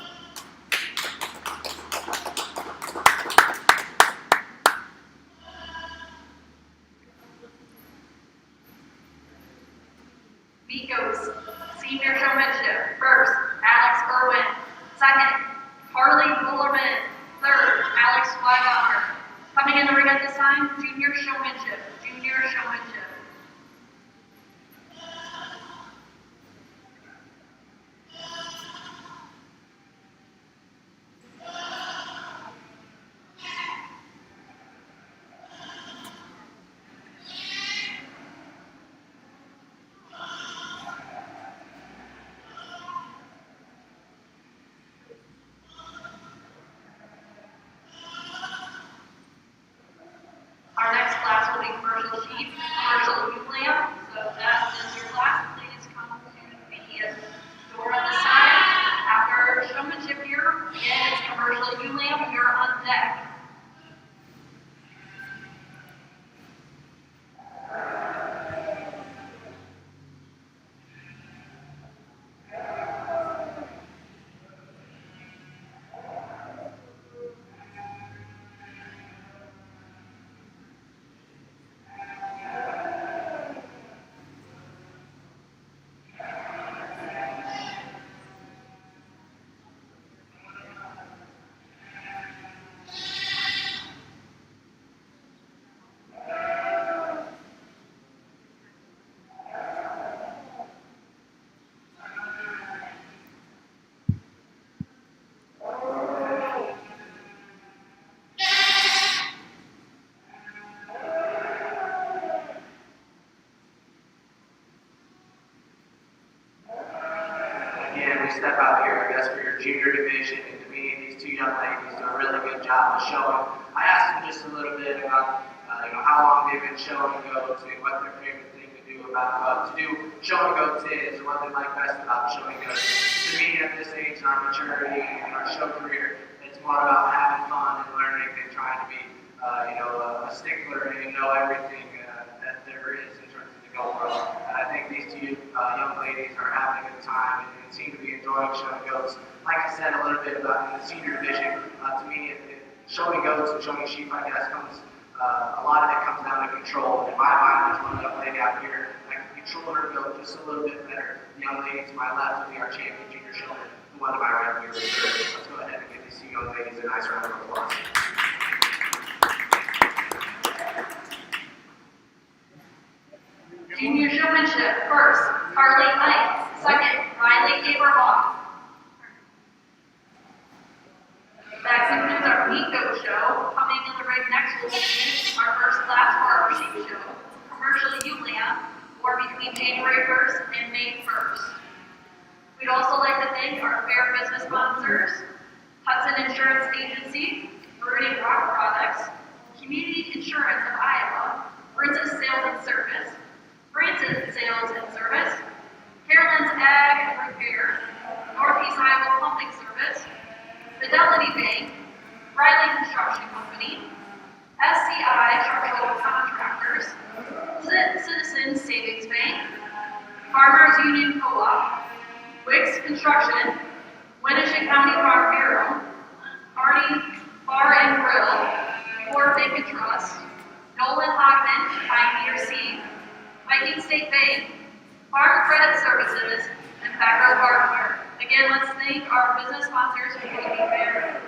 Miko's senior showmanship. First, Alex Irwin. Second, Harley Bullerman. Third, Alex Weigoner. Coming in the ring at this time, junior showmanship. Junior showmanship. Our next class will be commercial sheep, commercial ULAM. So that is your class. Please come to the door on the side. After showmanship here, again, it's commercial ULAM. You're on deck. Again, we step out here, I guess, for your junior division, and to me, these two young ladies do a really good job of showing. I asked them just a little bit about, how long they've been showing goats and what their favorite thing to do about to do showing goats is, or what they like best about showing goats. To me, at this age in our maturity and our show career, it's more about having fun and learning than trying to be, a stickler and know everything that there is in terms of the goat world. And I think these two young ladies are having a good time and seem to be enjoying showing goats. Like I said a little bit about in the senior division, to me, showing goats and showing sheep, I guess, comes a lot of it comes down to control. In my mind, there's one young lady out here that can control her goat just a little bit better. The young lady to my left will be our champion junior showman. The one to my right will be reserved. Let's go ahead and give these two young ladies a nice round of applause. Junior showmanship. First, Harley Knight. Second, Riley Abraham. That concludes our Miko show. Coming in the ring next will be our first class for our sheep show, commercial ULAM, or between January 1st and May 1st. We'd also like to thank our fair business sponsors, Hudson Insurance Agency, Meridian Rock Products, Community Insurance of Iowa, Princess Sales and Service, Francis Sales and Service, Carolyn's Ag and Repair, Northeast Iowa Pumping Service, Fidelity Bank, Riley Construction Company, SCI Structural Contractors, Citizens Savings Bank, Farmers Union Co-op, Wicks Construction, Winneshiek County Farm Bureau, Arnie Bar and Grill, Ford Bank and Trust, Nolan Hockman, Pioneer Seed, Viking State Bank, Farm Credit Services, and Packer Hardware. Again, let's thank our business sponsors for being there.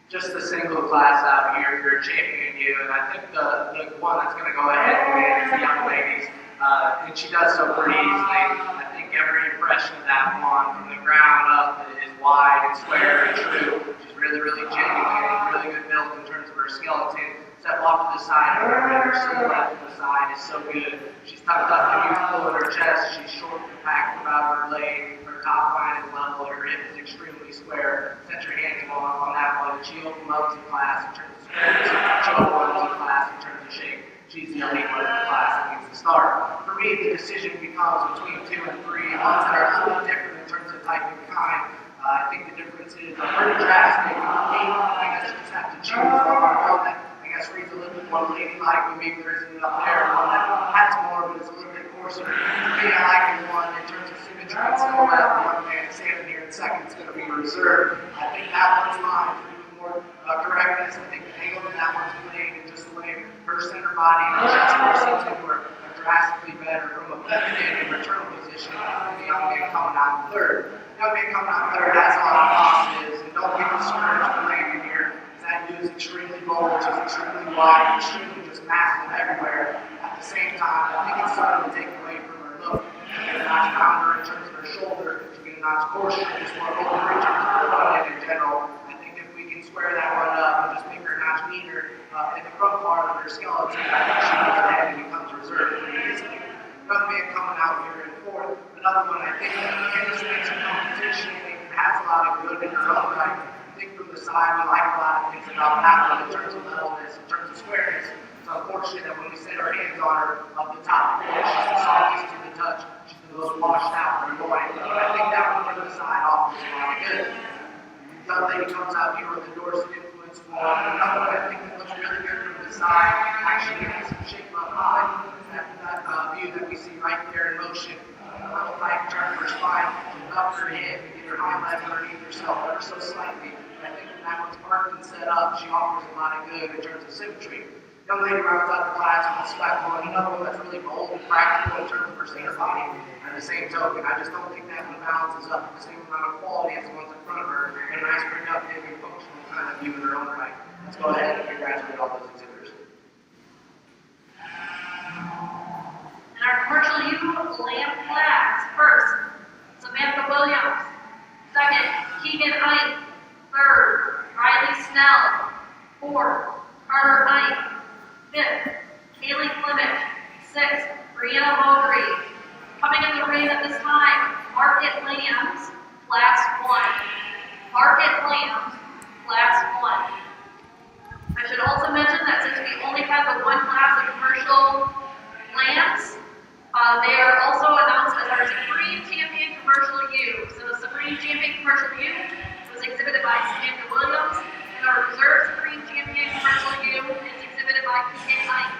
Just the single class out here, you're championing you, and I think the one that's going to go ahead and win is the young ladies, and she does so pretty easily. I think every impression of that one from the ground up is wide and square and true. She's really, really genuine and really good built in terms of her skeleton. Step off to the side of her, and her silhouette to the side is so good. She's tucked up and youthful in her chest. She's short and compact about her leg. Her top line is level. Her hip is extremely square. Set your hands on that one. She locomotes in class in terms of squareness. She locomotes in class in terms of shape. She's the elite one in the class that needs to start. For me, the decision becomes between 2 and 3, ones that are a little bit different in terms of type and kind. I think the difference is pretty drastic. I guess you just have to choose one that reads a little bit more ladylike, but maybe there isn't enough there. One that has more, but it's a little bit coarser. For me, I reserve. I think that one's mine for even more correctness. I think the angle that one's playing and just the way her center body and chest force into her are drastically better from a feminine and maternal position than the young man coming out third. The young man coming out third has a lot of positives, and don't get discouraged from landing here. That dude is extremely bold, just extremely wide, extremely just massive everywhere. At the same time, I think it's starting to take away from her look. She's getting a notch pounder in terms of her shoulder. She's getting a notch coarser, just more over in terms of her front end in general. I think if we can square that one up and just make her a notch neater in the front part of her skeleton, I think she goes ahead and becomes reserved pretty easily. Another man coming out here in fourth. Another one I think that can stand some competition and has a lot of good in her own right. I think from the side, we like a lot of things about that one in terms of levelness, in terms of squareness. It's unfortunate that when we set our hands on her up the top, she's the softest to the touch. She's the most washed out and annoying. But I think that one from the side offers a lot of good. The other lady comes out here with the Dorset influence form. Another one I think that looks really good from the side. Actually has some shape up high. That view that we see right there in motion. A little tight turn for her spine, up her hip, and get her hind leg underneath herself ever so slightly. I think when that one's parked and set up, she offers a lot of good in terms of symmetry. Young lady rounds out the class with a spec one, another one that's really bold and practical in terms of her center body. And the same token, I just don't think that one balances up the same amount of quality as the ones in front of her, and a nice productive and functional kind of view in her own right. Let's go ahead and congratulate all those exhibitors. In our commercial youth lamb class, first, Samantha Williams. Second, Keegan Ike. Third, Riley Snell. Fourth, Carter Ike. Fifth, Kaylee Flemich. Sixth, Brianna Moultrie. Coming in the ring at this time, Market Lambs, Class 1. Market Lambs, Class 1. I should also mention that since we only have the one class of commercial lambs, they are also announced as our Supreme Champion Commercial U. So the Supreme Champion Commercial U was exhibited by Samantha Williams, and our Reserve Supreme Champion Commercial U is exhibited by Keegan Ike.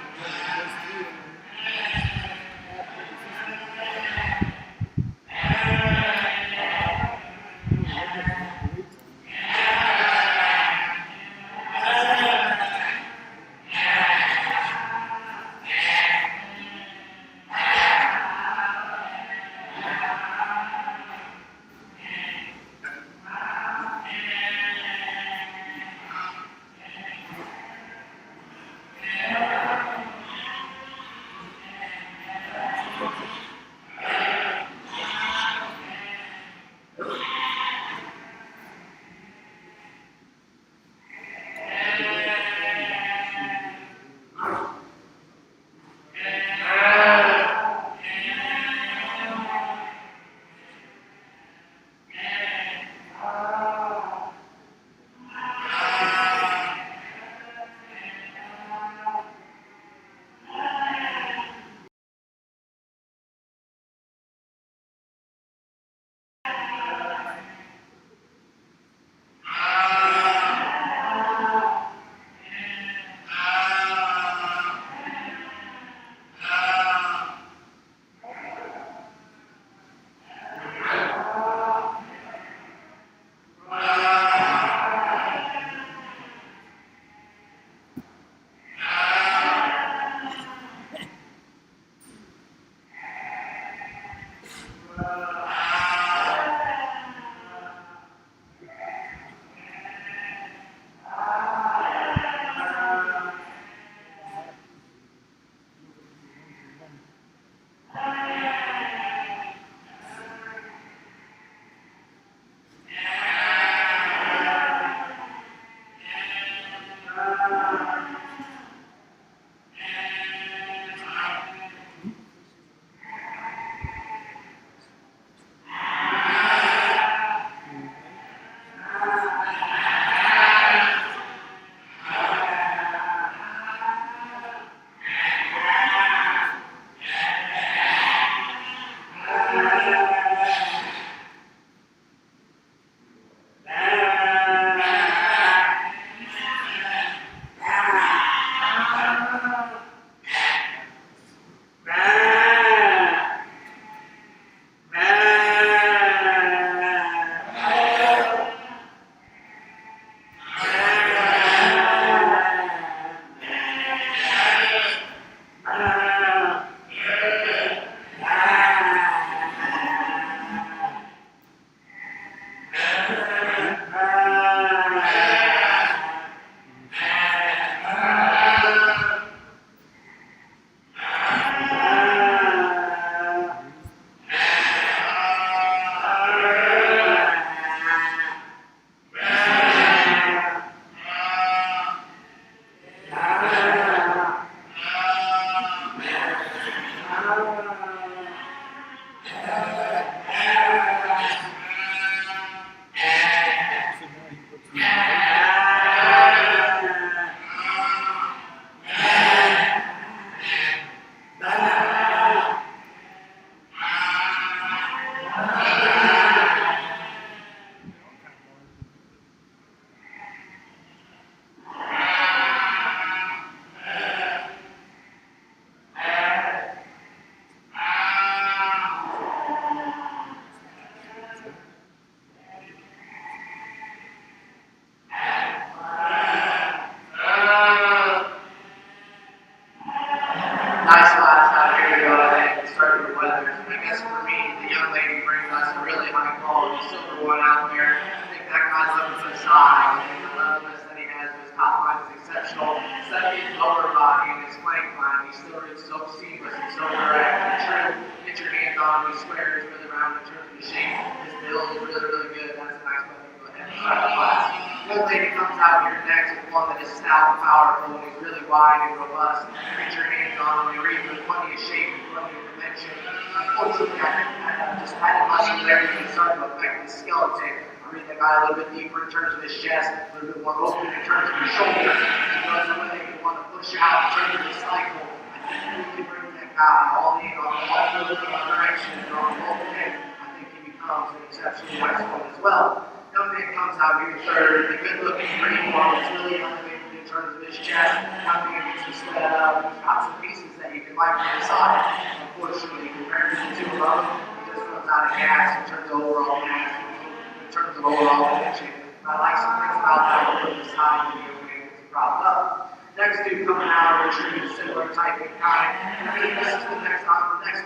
size. And the leatherless that he has, his top line is exceptional. Except his lower body and his flank line, he still is so seamless and so direct and true. Get your hands on him, he squares really round in terms of the shape. His build is really, really good. That's a nice one to go ahead and start the class. Young lady comes out here next with one that is stout and powerful and he's really wide and robust. Get your hands on him, you read with plenty of shape and plenty of dimension. Unfortunately, I think that just added muscularity and started to affect his skeleton. I read the guy a little bit deeper in terms of his chest, a little bit more open in terms of his shoulder. He goes away and you want to push out in terms of his cycle. I think we can bring that guy all in on all those directions and on both ends. I think he becomes an exceptionally nice one as well. Young man comes out here third, the good looking green one is really elevated in terms of his chest. Young man gets him sped up. He's got some pieces that you can like from the side. Unfortunately, compared to the two of them, he just runs out of gas in terms of overall mass, in terms of overall dimension. I like some things about that with this high and the young man gets propped up. Next dude coming out of the tree is similar type of kind. I mean, this is the next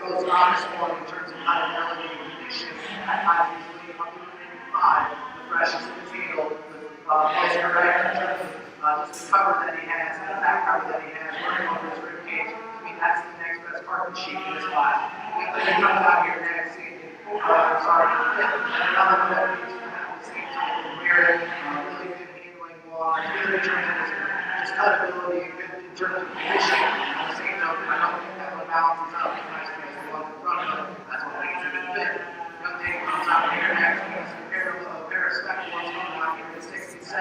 most honest one in terms of kind of elevated condition. At times he's leading up to 5. Freshest in his handle, most correct in terms of just the cover that he has and the back cover that he has, working over his rib cage. I mean, that's the next best part of the sheet in this class. He comes out here next, another one that needs to have the same type of merit, really good handling one, good in terms of just cutability and good in terms of position. On the same note, I don't think that one balances up as nice as the one in front of him. That's what makes him fit. Young Dave comes out here next, he has a pair of spec ones coming out here at 6 and 7.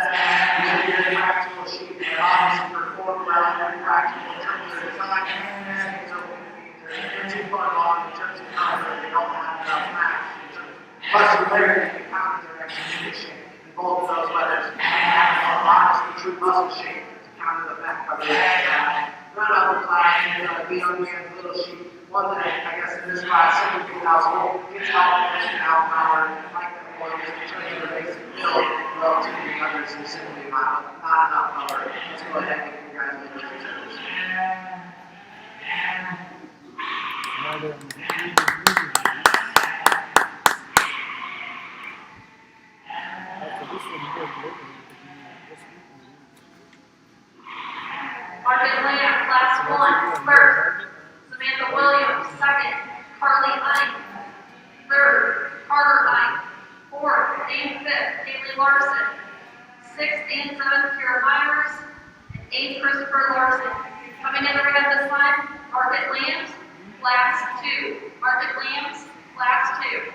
Really good practical sheet that obviously perform well and practical in terms of design. Same token, they're too far along in terms of counter, they don't have enough max in terms of muscularity and counter their execution. And both of those, whether it's honest and true muscle shape to counter the back cover that they have. Run out the class, the young man's little sheet. One that I guess in this class, simply because gets out and outpowered, like that one, just in terms of the basic build, relative to the others, is simply not enough power. Let's go ahead and congratulate those exhibitors. Market Lamb, Class 1, first. Samantha Williams, second. Carly Ike, third. Carter Ike, fourth. Dane fifth. Haley Larson, sixth and seventh. Kara Myers, and eighth. Christopher Larson. Coming in the ring at this time, Market Lambs, Class 2. Market Lambs, Class 2.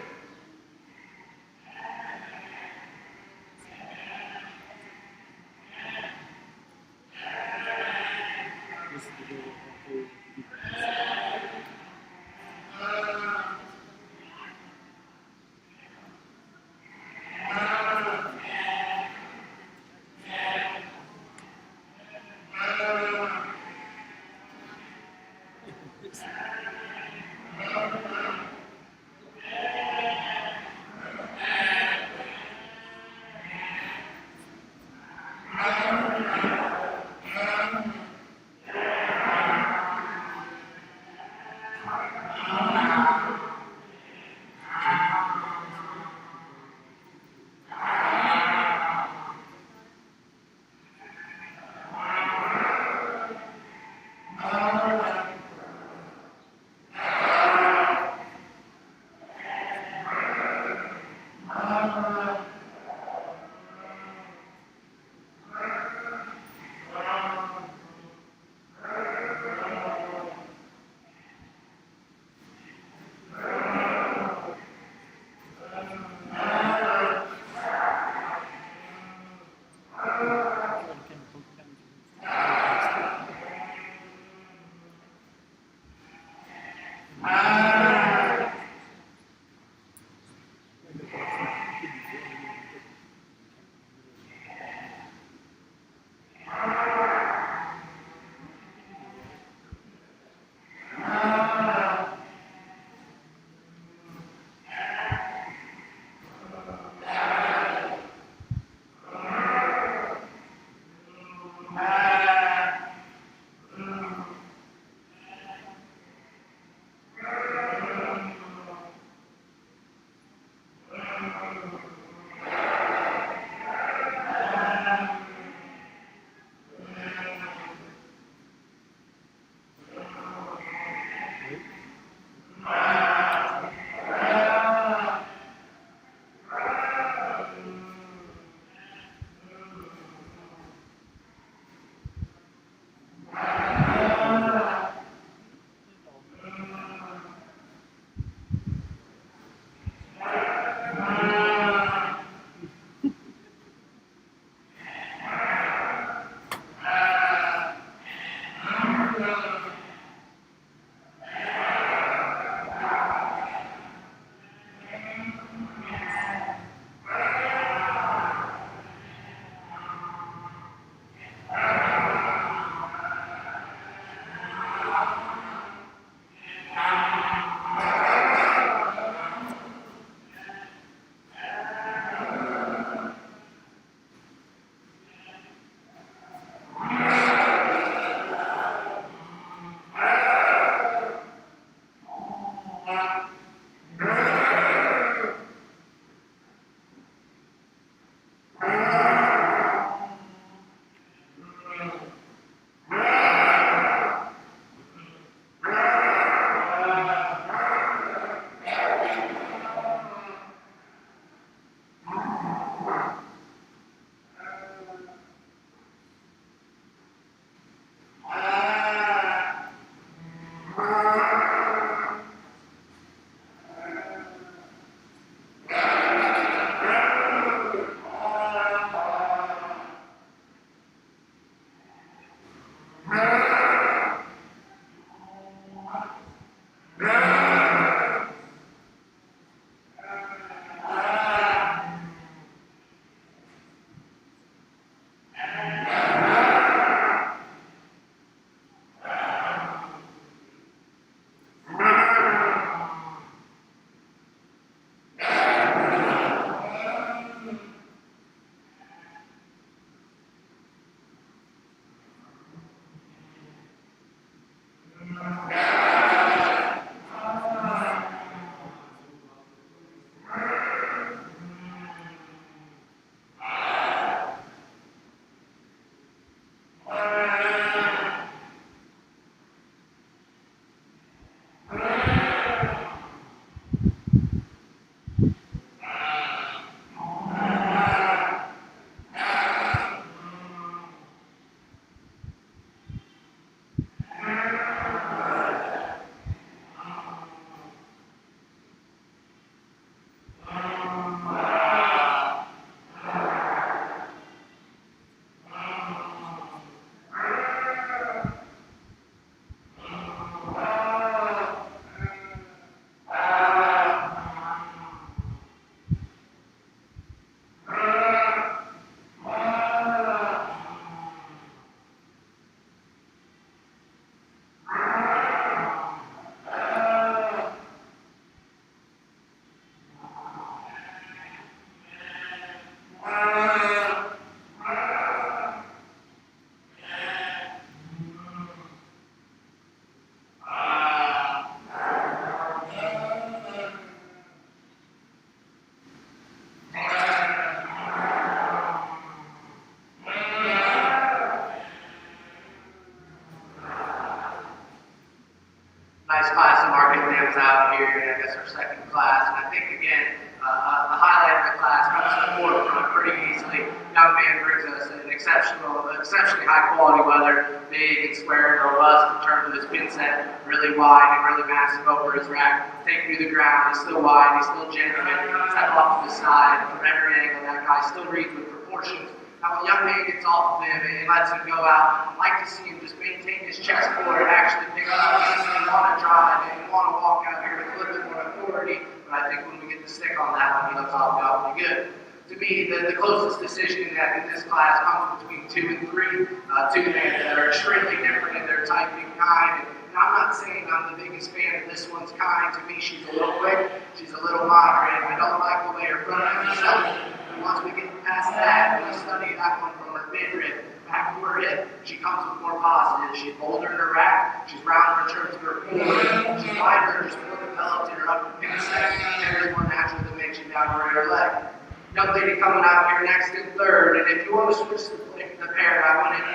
as our second class. And I think, again, the highlight of the class comes to the forefront pretty easily. Young man brings us an exceptionally high quality weather, big and square and robust in terms of his pin set, really wide and really massive over his rack. Taking you to the ground, he's still wide, he's still genuine. Step off to the side, from every angle, that guy still reads with proportions. Now, when a young man gets off of him and lets him go out, I like to see him just maintain his chest forward, actually pick up and want to drive and want to walk out here with a little bit more authority. But I think when we get the stick on that one, he looks awfully good. To me, the closest decision in this class comes between 2 and 3. Two that are extremely different in their type and kind. And I'm not saying I'm the biggest fan of this one's kind. To me, she's a little quick, she's a little moderate. I don't like the way her front end is set. Once we get past that, we study that one from her mid-rib back to her hip. She comes with more positive. She's bolder in her rack. She's rounder in terms of her forward. She's wider, just more developed in her upper pin set. And there's more natural dimension down her rear leg. Young lady coming out here next in third. And if you want to switch the pair, I wouldn't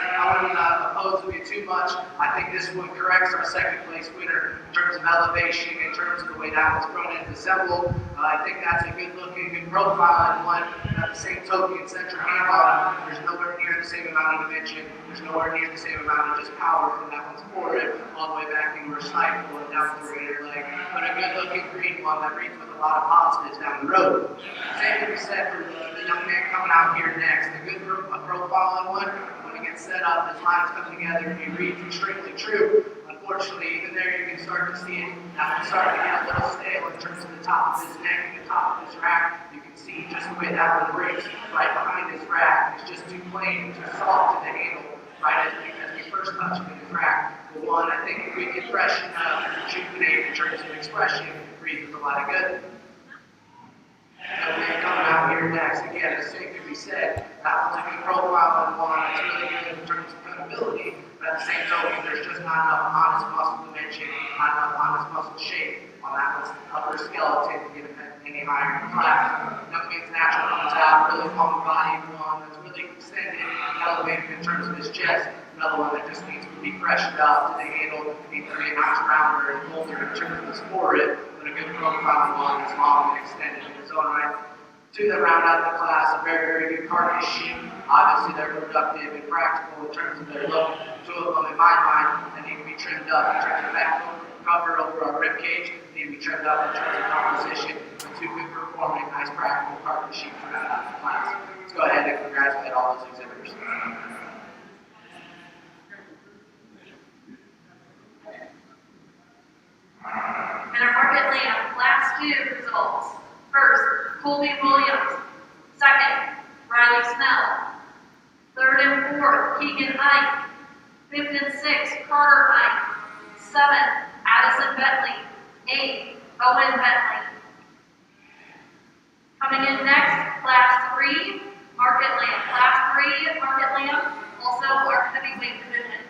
oppose you too much. I think this one corrects our second place winner in terms of elevation, in terms of the way that one's thrown and assembled. I think that's a good looking, good profile and one. At the same token, set your hand on it. There's nowhere near the same amount of dimension. There's nowhere near the same amount of just power from that one's forward all the way back into her stifle and down through her rear leg. But a good looking green one that reads with a lot of positives down the road. Same can be said for the young man coming out here next. A good profile on one. When he gets set up, his lines come together and he reads extremely true. Unfortunately, even there you can start to see it. That one's starting to get a little stale in terms of the top of his neck and the top of his rack. You can see just the way that one breaks right behind his rack. It's just too plain and too soft to the handle. Right as we first touch him in his rack. But one, I think if we get fresh enough and rejuvenate in terms of expression, it breathes with a lot of good. Okay, coming out here next, again, the same can be said. That one's a good profile on one. It's really good in terms of cuttability, but at the same token, there's just not enough honest muscle dimension, not enough honest muscle shape on that one's upper skeleton to get any higher in the class. Young man's natural comes out, really long body one that's really extended and elevated in terms of his chest. Another one that just needs to be freshened up to the handle, needs to be a notch rounder and bolder in terms of his forehead, but a good profile one that's long and extended in his own right. Two that round out the class, a very, very good carcass sheep. Obviously, they're productive and practical in terms of their look. Two of them, in my mind, that need to be trimmed up in terms of back cover over our rib cage. Need to be trimmed up in terms of composition. And two good performing, nice practical carcass sheep to round out the class. Let's go ahead and congratulate all those exhibitors. And our market lamb, Class 2 results. First, Colby Williams. Second, Riley Snell. Third and fourth, Keegan Ike. Fifth and sixth, Carter Ike. Seventh, Addison Bentley. Eighth, Owen Bentley. Coming in next, Class 3, Market Lamb. Class 3, Market Lamb, also our heavyweight division.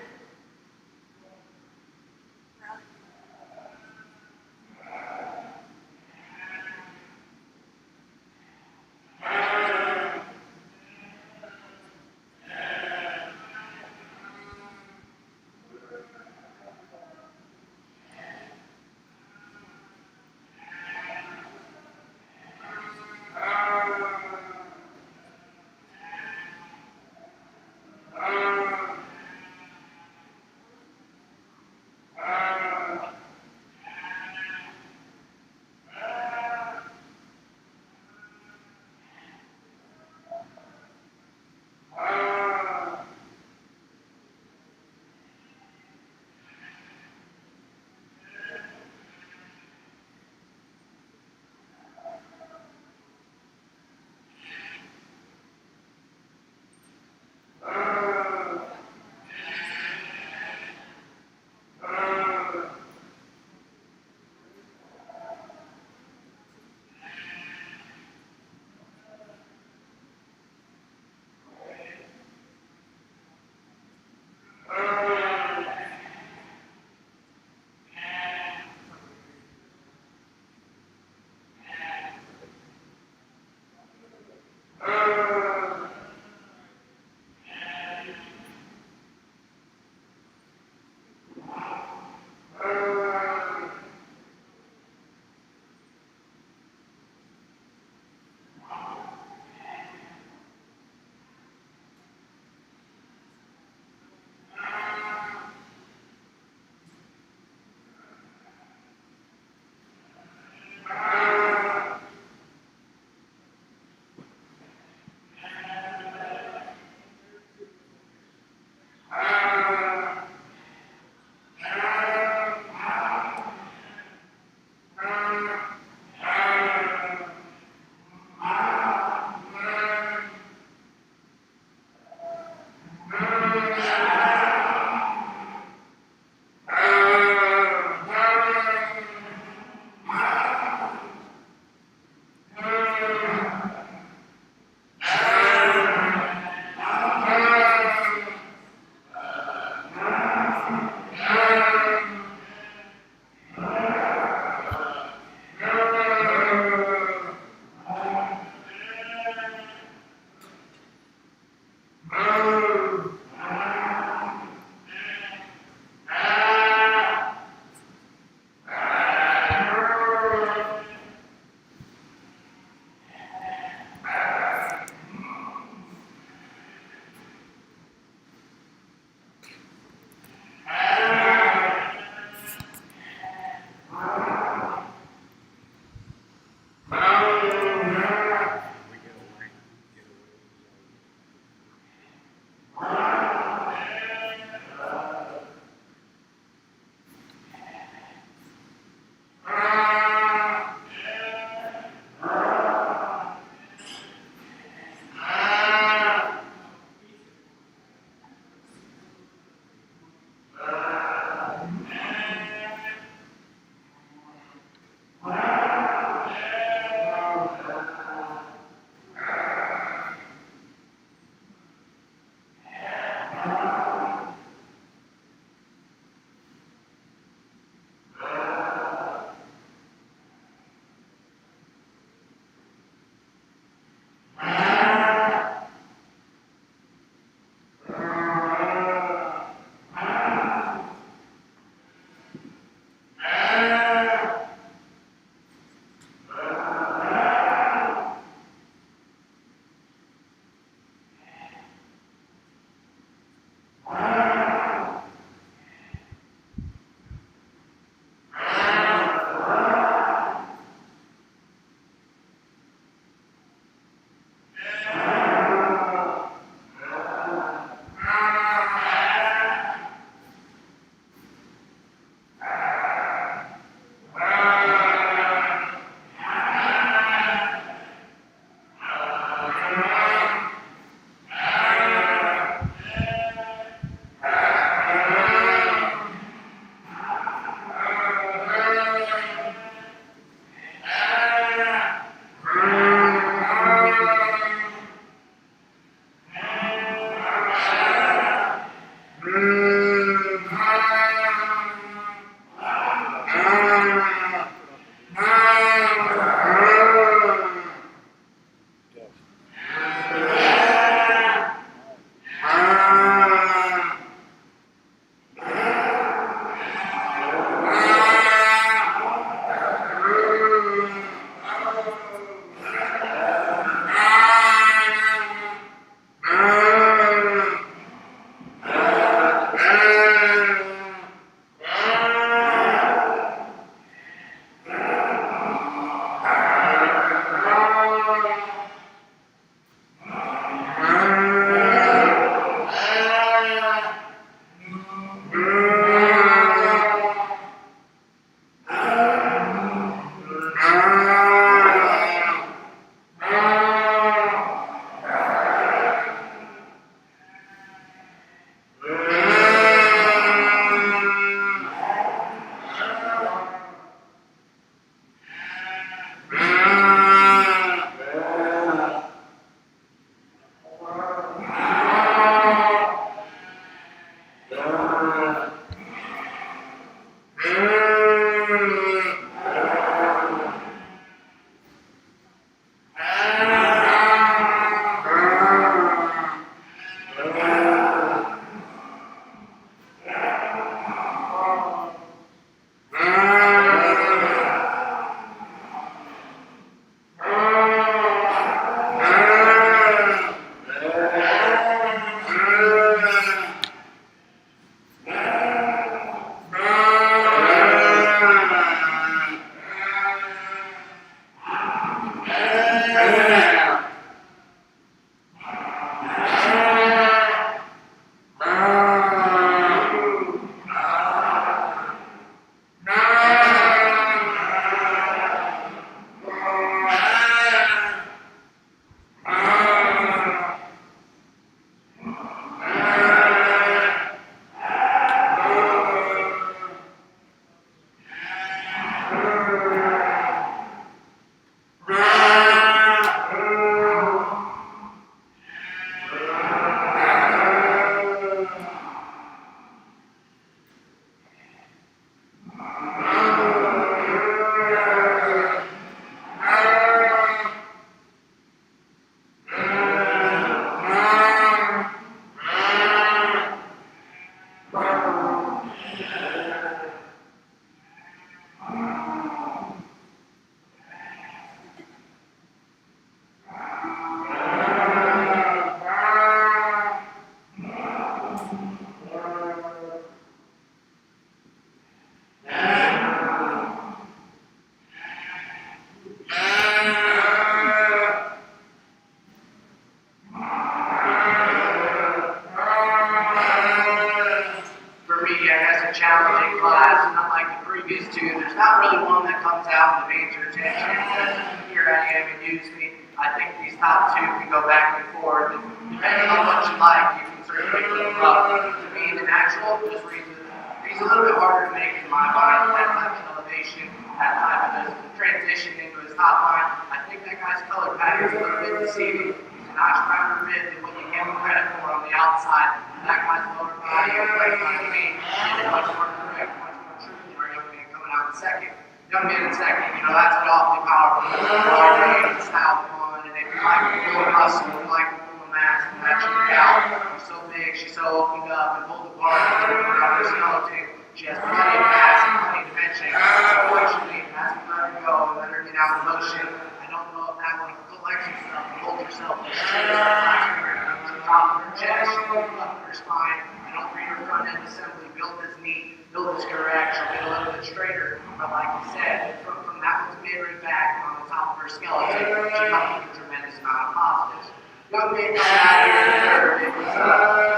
very challenging class, unlike the previous two. There's not really one that comes out and demands your attention and says, here I am and use me. I think these top two can go back and forth. And depending on what you like, you can certainly put them up. To me, the natural just reads a little bit harder to make in my mind. That type of elevation, that type of transition into his top line. I think that guy's color pattern is a little bit deceiving. He's a notch rounder mid than what you give him credit for on the outside. That guy's lower body and play on the main is much more correct, much more true than our young man coming out in second. Young man in second, that's an awfully powerful ball game, style one, and if you like the full muscle, you like the full mass, and that she's out. She's so big, she's so opened up, and pulled the bar around her skeleton. She has plenty of mass and plenty of dimension. Unfortunately, as we let her go and let her get out of motion, I don't know if that one collects herself and holds herself in the top of her chest, up her spine. I don't read her front end assembly built as neat, built as correct. She'll get a little bit straighter, but like I said, from that one's mirrored back on the top of her skeleton, she comes with a tremendous amount of positives. Young man coming out here in third, it was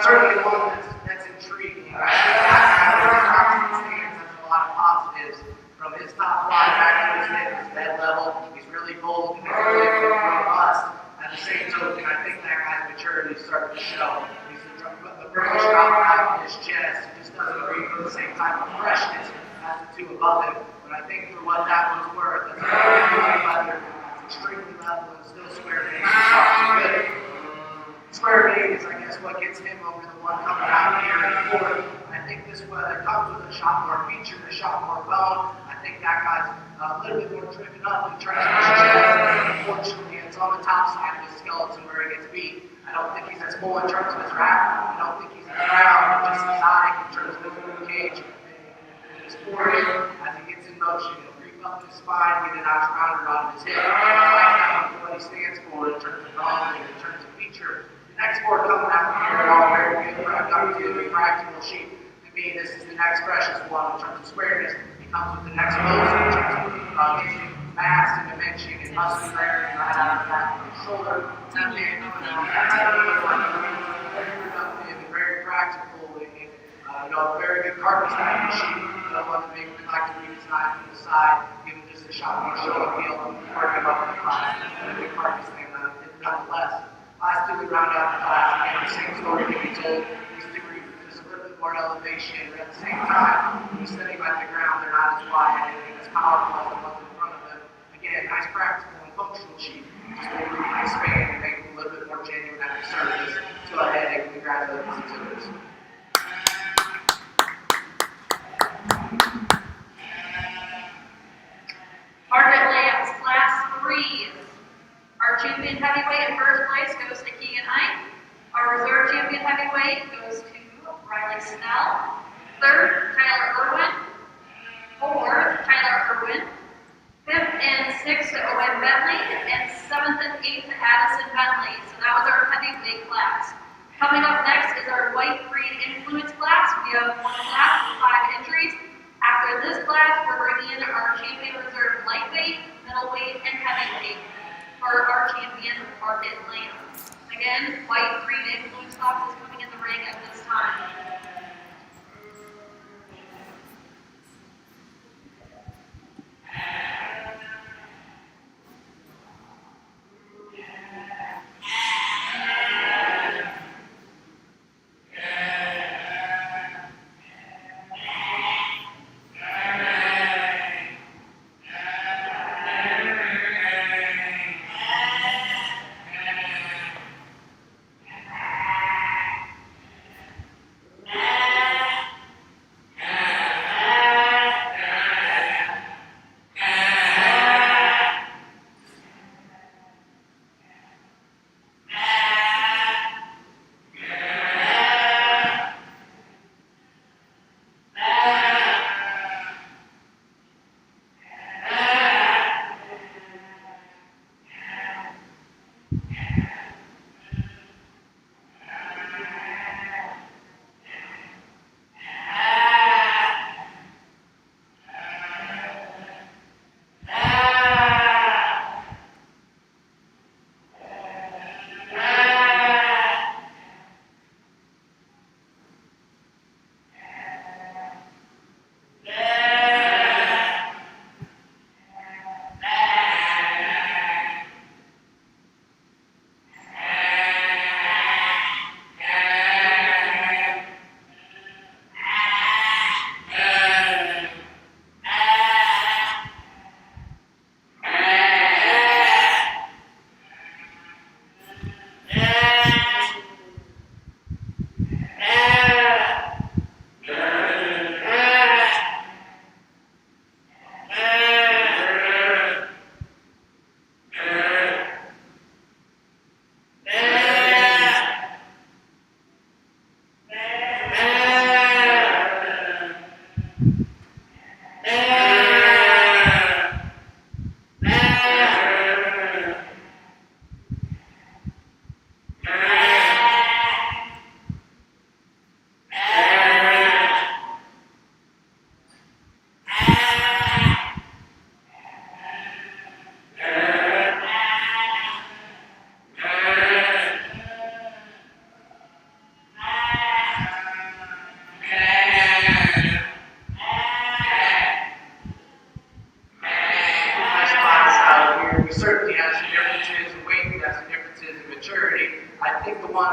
certainly one that's intriguing. I think that stands has a lot of positives from his top line back to his head, his bed level. He's really bold and he's really robust. At the same token, I think that guy's maturity is starting to show. He's the British drop out in his chest. He just doesn't breathe with the same type of freshness as the two above him. But I think for what that one's worth, that's very leather, that's extremely level and still square good. Square made is, I guess, what gets him over the one coming out here in fourth. I think this weather comes with a shot more feature, a shot more bone. I think that guy's a little bit more driven up and trying to chest. Unfortunately, it's on the top side of his skeleton where he gets beat. I don't think he's as full in terms of his wrap. I don't think he's as proud, but just exotic in terms of his rib cage and his forehead. As he gets in motion, he'll creep up his spine, get a notch rounder out of his hip. I like that one for what he stands for in terms of bone and in terms of feature. The next four coming out here are all very good productivity, practical sheep. To me, this is the next freshest one in terms of squareness. He comes with the next most in terms of mass and dimension and muscularity right out of the back of his shoulder. That man coming out, that's very productive and very practical and very good carcass type of sheep. One that maybe we'd like to redesign from the side, give him just a shot more show appeal, work him up in the class. A good carcass thing, nonetheless. Last two we round out the class, again, the same story can be told. These two are just a little bit more elevation, but at the same time, when you study them at the ground, they're not as wide and as powerful as the ones in front of them. Again, nice practical and functional sheep. Just a really nice span and make them a little bit more genuine at the surface. Let's go ahead and congratulate these exhibitors. Target Lambs, Class 3. Our champion heavyweight in first place goes to Keegan Hite. Our reserve champion heavyweight goes to Riley Snell. Third, Tyler Irwin. Fourth, Tyler Irwin. Fifth and sixth to Owen Bentley. And seventh and eighth to Addison Bentley. So that was our heavyweight class. Coming up next is our white breed influence class. We have one class with 5 entries. After this class, we're bringing in our champion reserve lightweight, middleweight, and heavyweight for our champion, Target Lambs. Again, white breed influence class is coming in the ring at this time.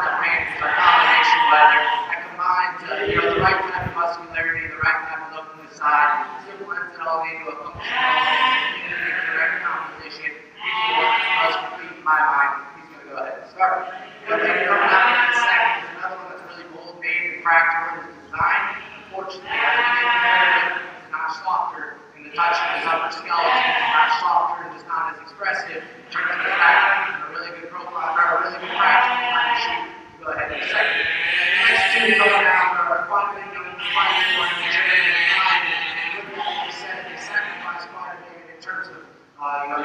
that ran was our combination weather. I combined, the right type of muscularity, the right type of look on the side, implements it all into a functional and in the correct composition. He's the one that's most complete in my mind. He's going to go ahead and start. One thing coming out in a second is another one that's really bold, made, and practical in its design. Unfortunately, as we get competitive, it's not softer in the touch of his upper skeleton. It's not softer and it's not as expressive in terms of the fact a really good profile, or a really good practical kind of shoot. Go ahead and second. The next two coming out are quite a bit young, quite a bit more mature and time. Look at what they said, they sacrificed quite a bit in terms of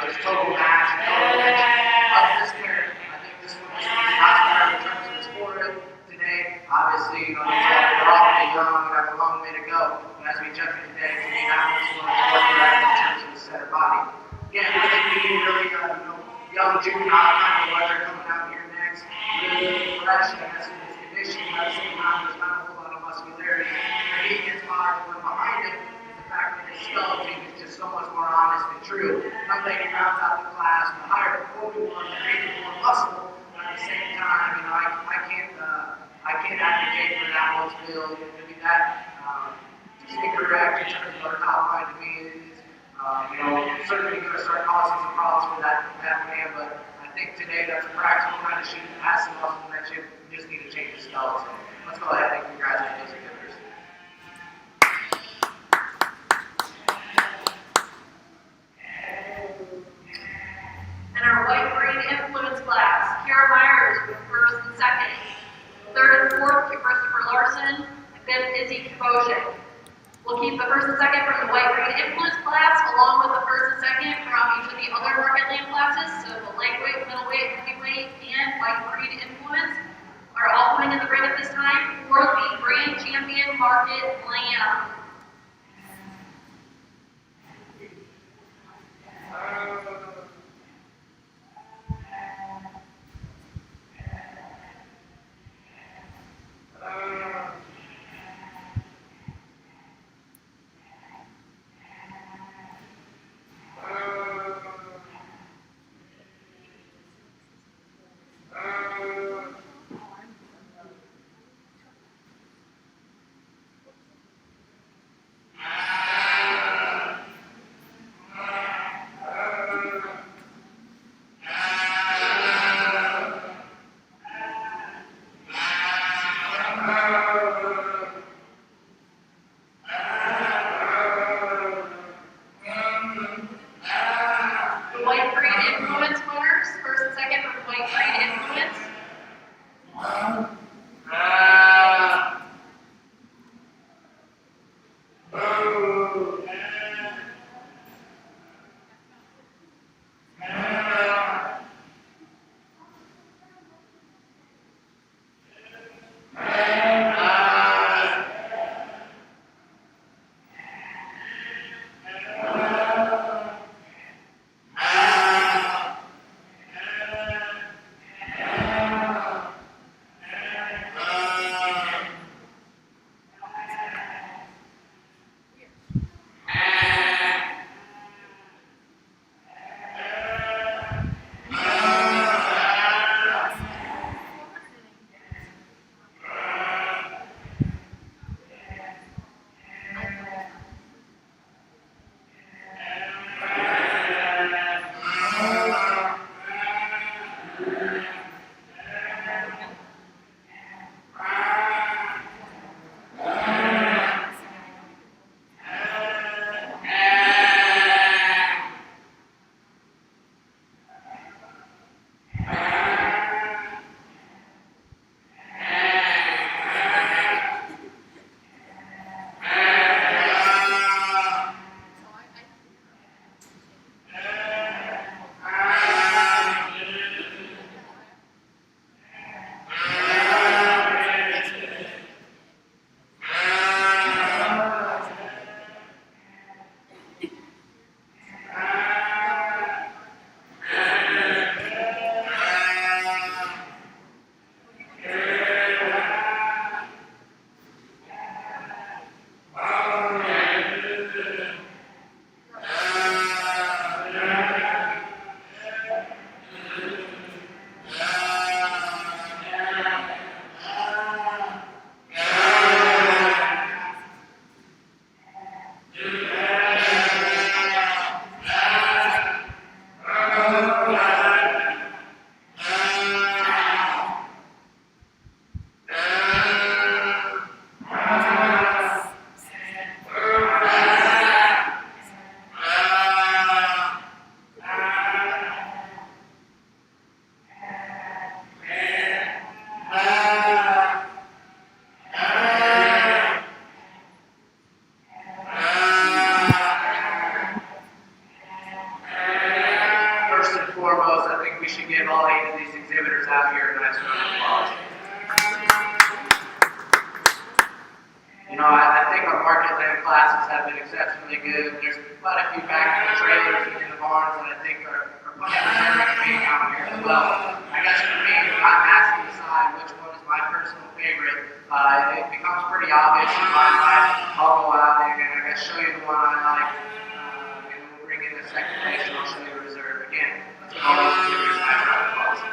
just total mass and total dimension. Of this pair, I think this one is not better in terms of its forehead today. Obviously, they're awfully young and have a long way to go. But as we judge it today, to me, that one's one of the more correct in terms of the center body. Again, really young juvenile kind of weather coming out here next. Really fresh and has some conditioning. At the same time, there's not a whole lot of muscularity. Where he gets by, the one behind him, the fact that his skeleton is just so much more honest and true. Young lady rounds out the class, the higher performing one, the greater, more muscle. But at the same time, I can't advocate for that one's build. Maybe that just incorrect in terms of our top line to me is, certainly going to start causing some problems for that man. But I think today that's a practical kind of shoot that has some muscle dimension. We just need to change the skeleton. Let's go ahead and congratulate those exhibitors. And our white green influence class, Kara Myers with first and second. Third and fourth to Christopher Larson, and fifth Izzy Kabosha. We'll keep the first and second from the white green influence class, along with the first and second from each of the other market land classes. So the lightweight, middleweight, heavyweight, and white green influence are all coming in the ring at this time for the grand champion market land. classes have been exceptionally good. There's quite a few back in the trailers and in the barns that I think are quite being out here as well. I guess for me, if I'm asked to decide which one is my personal favorite, it becomes pretty obvious in my mind. I'll go out and I guess show you the one I like, and then we'll bring in the second place and I'll show you the reserve. Again, let's go all those series nice round of applause.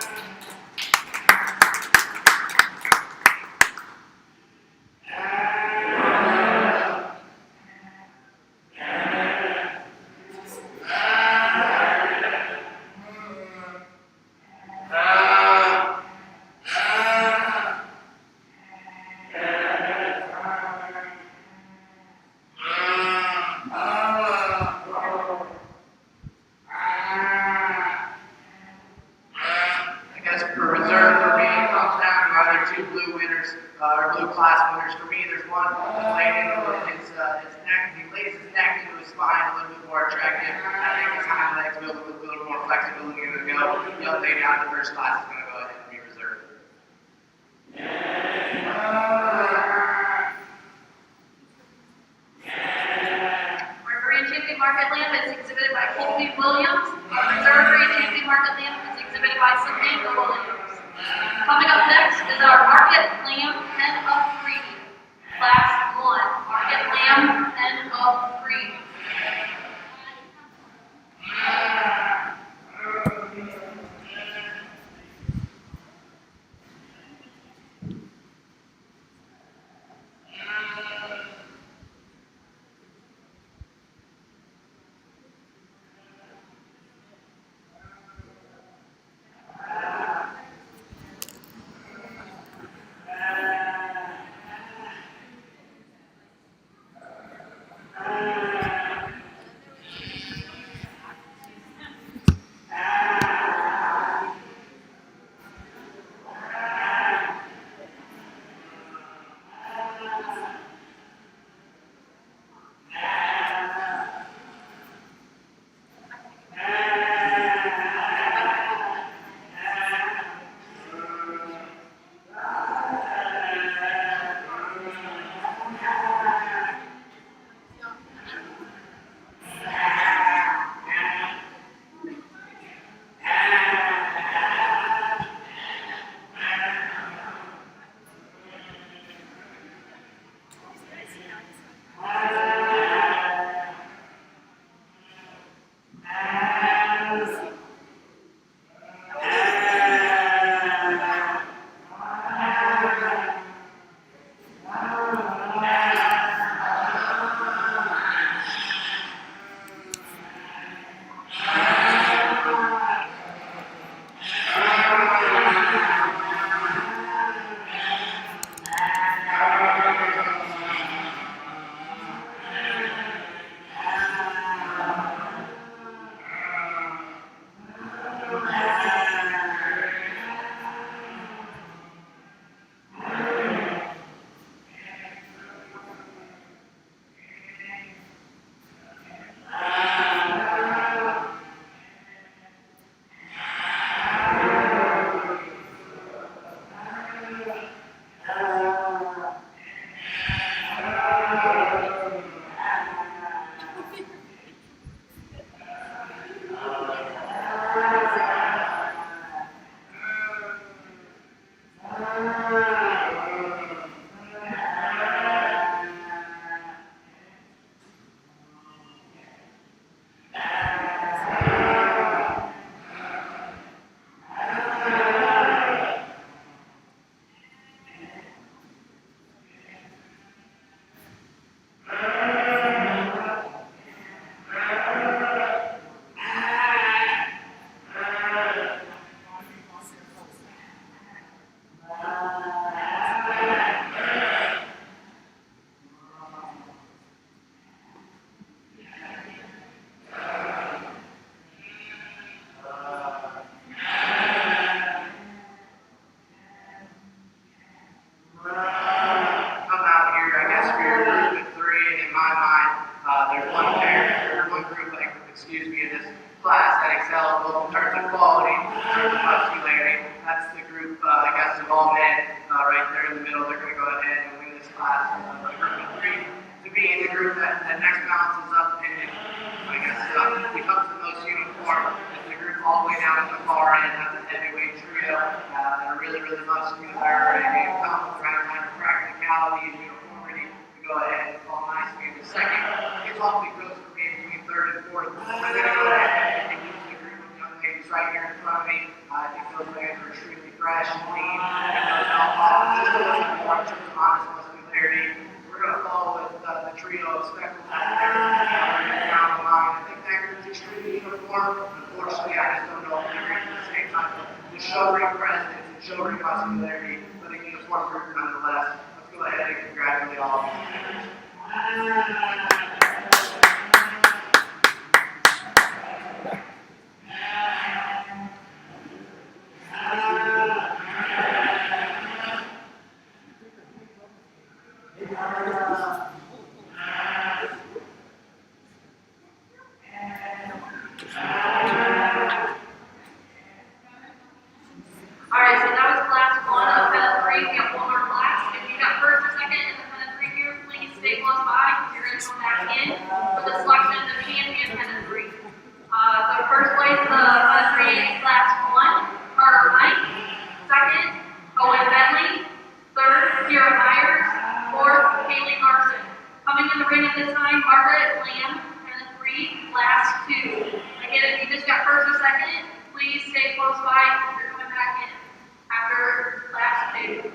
Blue class winners. For me, there's one that laid into his neck. He lays his neck into his spine a little bit more attractive. I think his hind legs built with a little more flexibility in the go. The young lady out of the first class is going to go ahead and be reserved. Our Grand Champion Market Lamb is exhibited by Colby Williams. Our reserve Grand Champion Market Lamb is exhibited by Samantha Williams. Coming up next is our Market Lamb Pen of Breed, Class 1. Market Lamb Pen of Breed. class that excels both in terms of quality, in terms of muscularity. That's the group, I guess, of all men right there in the middle. They're going to go ahead and win this class. Group of 3. to be in the group that next balances up and I guess becomes the most uniform. It's the group all the way down to the far end. That's a heavyweight trio that are really, really muscular and come with the right kind of practicality and uniformity to go ahead and fall nicely in the second. It's awfully close for me between third and fourth. I'm going to go ahead and use the group of young ladies right here in front of me. I think those ladies are extremely fresh and lean and those alcohol just a little bit more in terms of honest muscularity. We're going to follow with the trio of spectacles out there down the line. I think that group's extremely uniform. Unfortunately, I just don't know if they're going to the same type of the show ring presence and show ring muscularity, but a uniform group nonetheless. Let's go ahead and congratulate all of these members. Alright, so that was class 1 of Pen 3. We have one more class. If you got first or second in the Pen 3 here, please stay close by because you're going to come back in for the selection of the champion Pen 3. So first place in the Pen 3 class 1, Carter Mike. Second, Owen Bentley. Third, Kira Myers. Fourth, Kaylee Larson. Coming in the ring at this time, Margaret Lamb, Pen 3, class 2. Again, if you just got first or second, please stay close by because you're coming back in after class 2.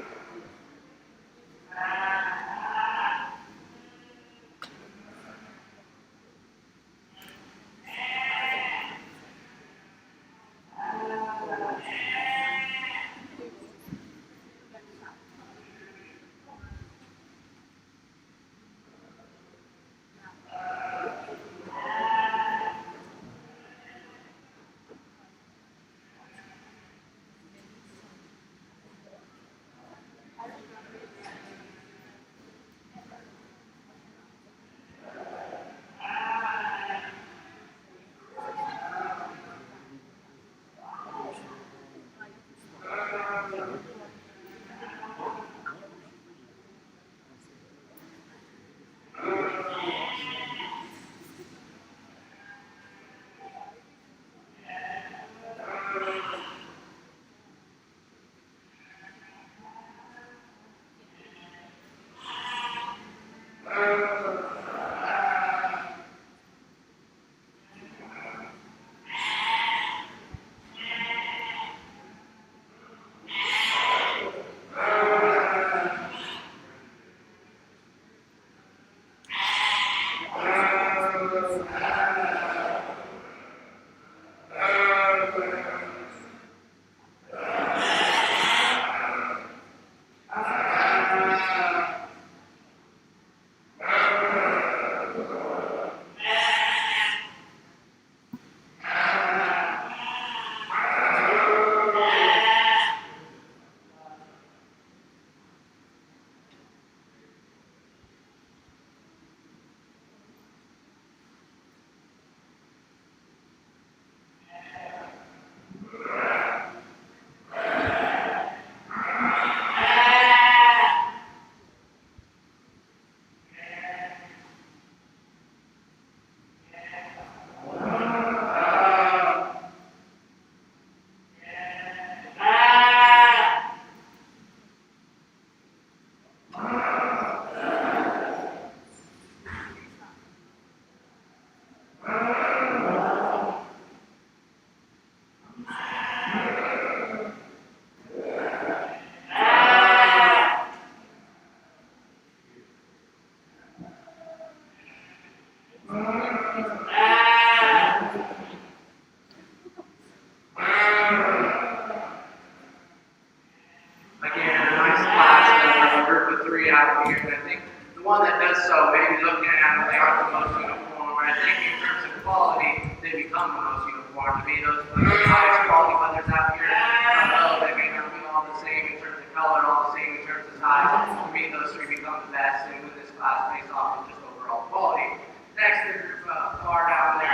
one that does so, maybe looking at them, they aren't the most uniform. I think in terms of quality, they become the most uniform. To me, those are the highest quality weathers out here. Although they may not be all the same in terms of color, all the same in terms of size. To me, those three become the best, and with this class based off of just overall quality. Next, the group car down there,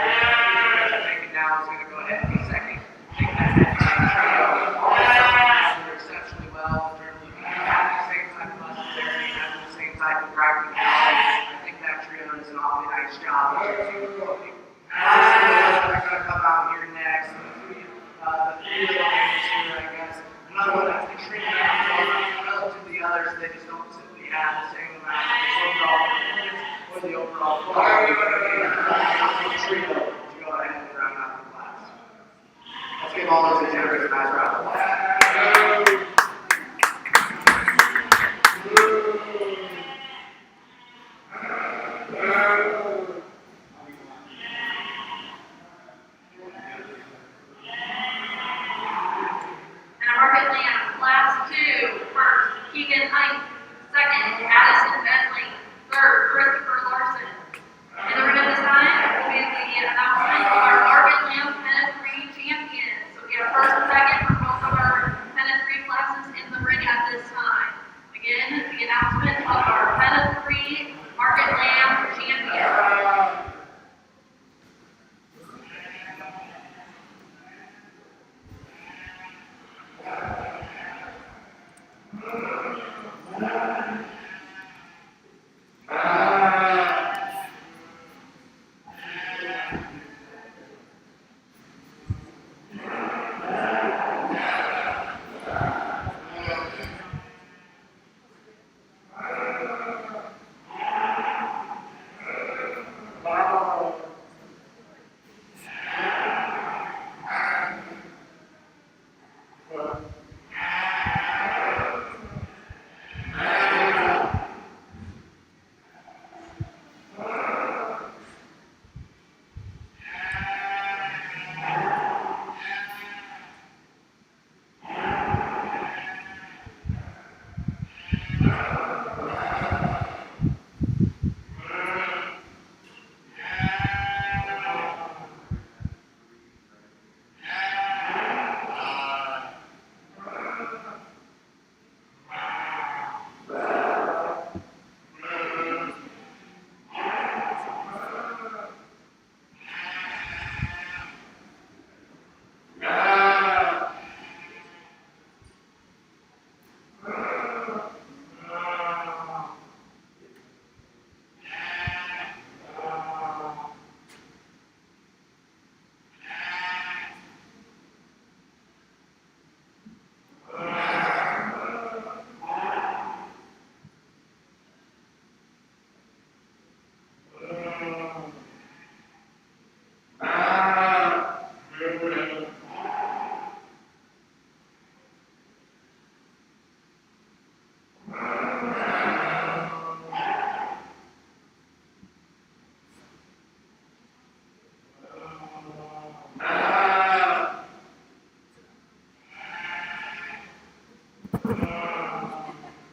taking now is going to go ahead and be second. Take that trio. They're exceptionally well in terms of having the same type of muscularity, having the same type of practicality. I think that others, they just don't simply have the same amount of overall performance or the overall quality of the trio to go ahead and round out the class. Let's give all those exhibitors a nice round of applause.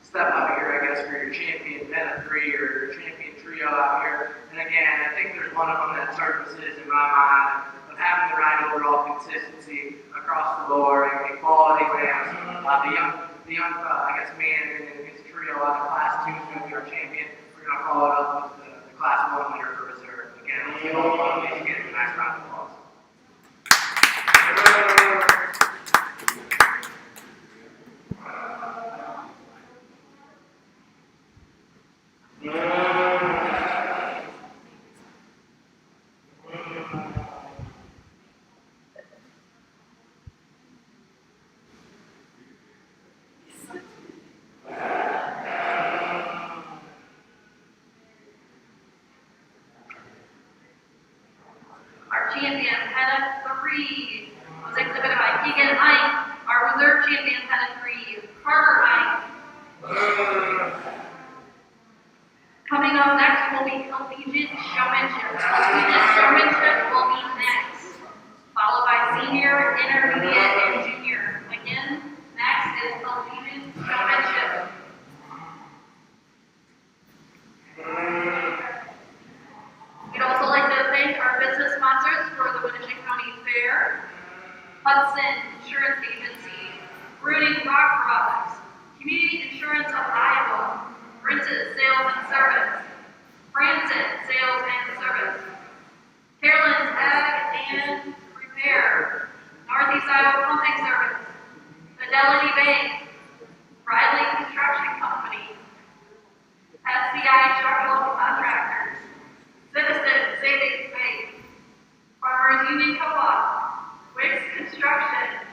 Step up here, I guess, for your champion men of three or your champion trio out here. And again, I think there's one of them that surfaces in my mind of having the right overall consistency across the board and quality lambs. The young, I guess, man in his trio out of class 2 is going to be our champion. We're going to follow it up with the class 1 winner for reserve. Again, let's give all of these kids a nice round of applause. Champion Pennant 3 was exhibited by Keegan Ike. Our reserve champion Pennant 3, Carter Ike. Coming up next will be collegiate showmanship. Collegiate showmanship will be next, followed by senior, intermediate, and junior. Again, next is collegiate showmanship. We'd also like to thank our business sponsors for the Winneshiek County Fair, Hudson Insurance Agency, Brooding Rock Products, Community Insurance of Iowa, Prince's Sales and Service, Branson Sales and Service, Carolyn's Ag and Repair, Northeast Iowa Pumping Service, Fidelity Bank, Riley Construction Company, SCI Structural Contractors, Citizen Savings Bank, Farmers Union Co-op, Wicks Construction,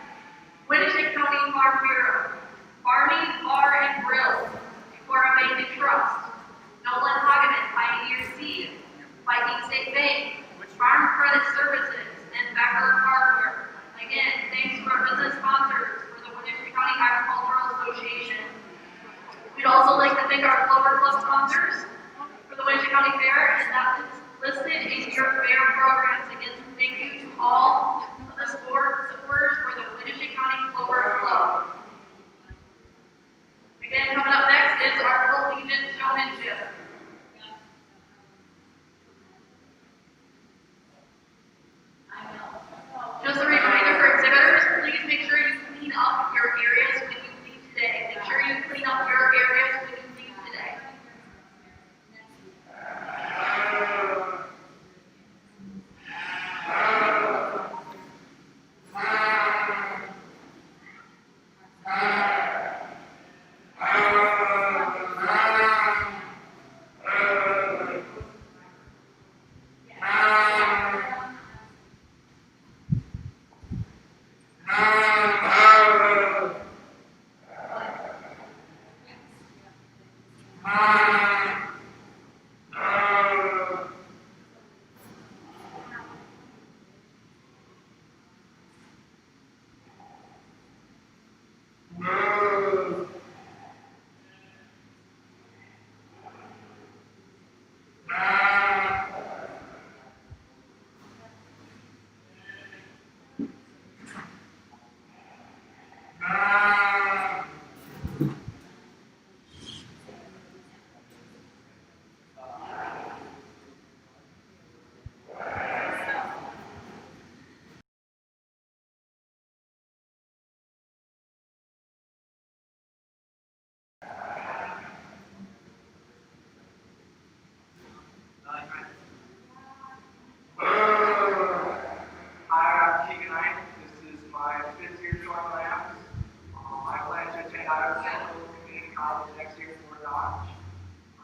Winneshiek County Farm Bureau, Barney's Bar and Grill, also like to thank our Clover Club sponsors for the Winneshiek County Fair, and that is listed in your fair programs. Again, thank you to all of the supporters for the Winneshiek County Clover Club. Again, coming up next is our collegiate showmanship. Just a reminder for exhibitors, please make sure you clean up your areas when you leave today. Make sure you clean up your areas when you leave today.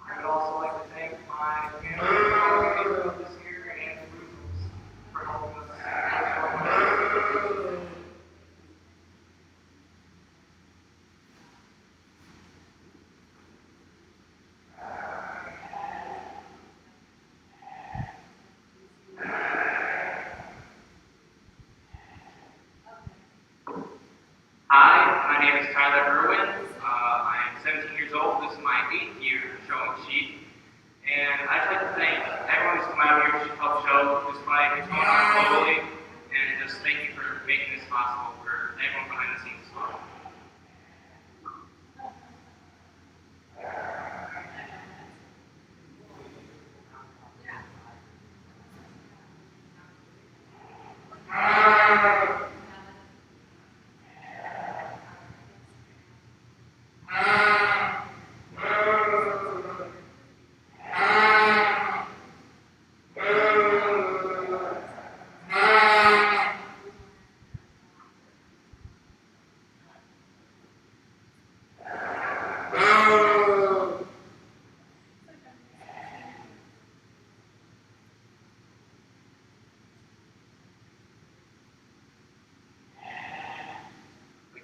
I would also like to thank my family this year and Rufus for helping us. Hi, my name is Tyler Irwin. I am 17 years old. This is my 8th year showing sheep. And I'd like to thank everyone who's come out here to help show despite what's going on globally. And just thank you for making this possible for everyone behind the scenes as well.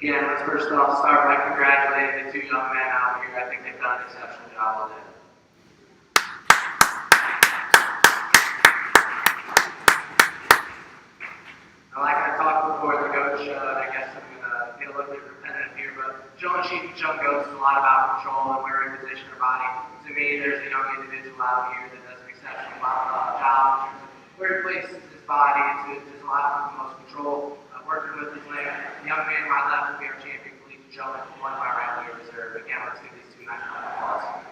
Again, let's first off start by congratulating the two young men out here. I think they've done an exceptional job with it. Now, like I talked before the goat show, and I guess I'm going to get a little bit repetitive here, but showing sheep and showing goats is a lot about control and where we position our body. To me, there's a young individual out here that does an exceptional job in terms of where he places his body. It's just a lot of the most control. Working with his leg. The young man on my left will be our champion collegiate showman, one of my right here reserve. Again, let's give these two nice round of applause.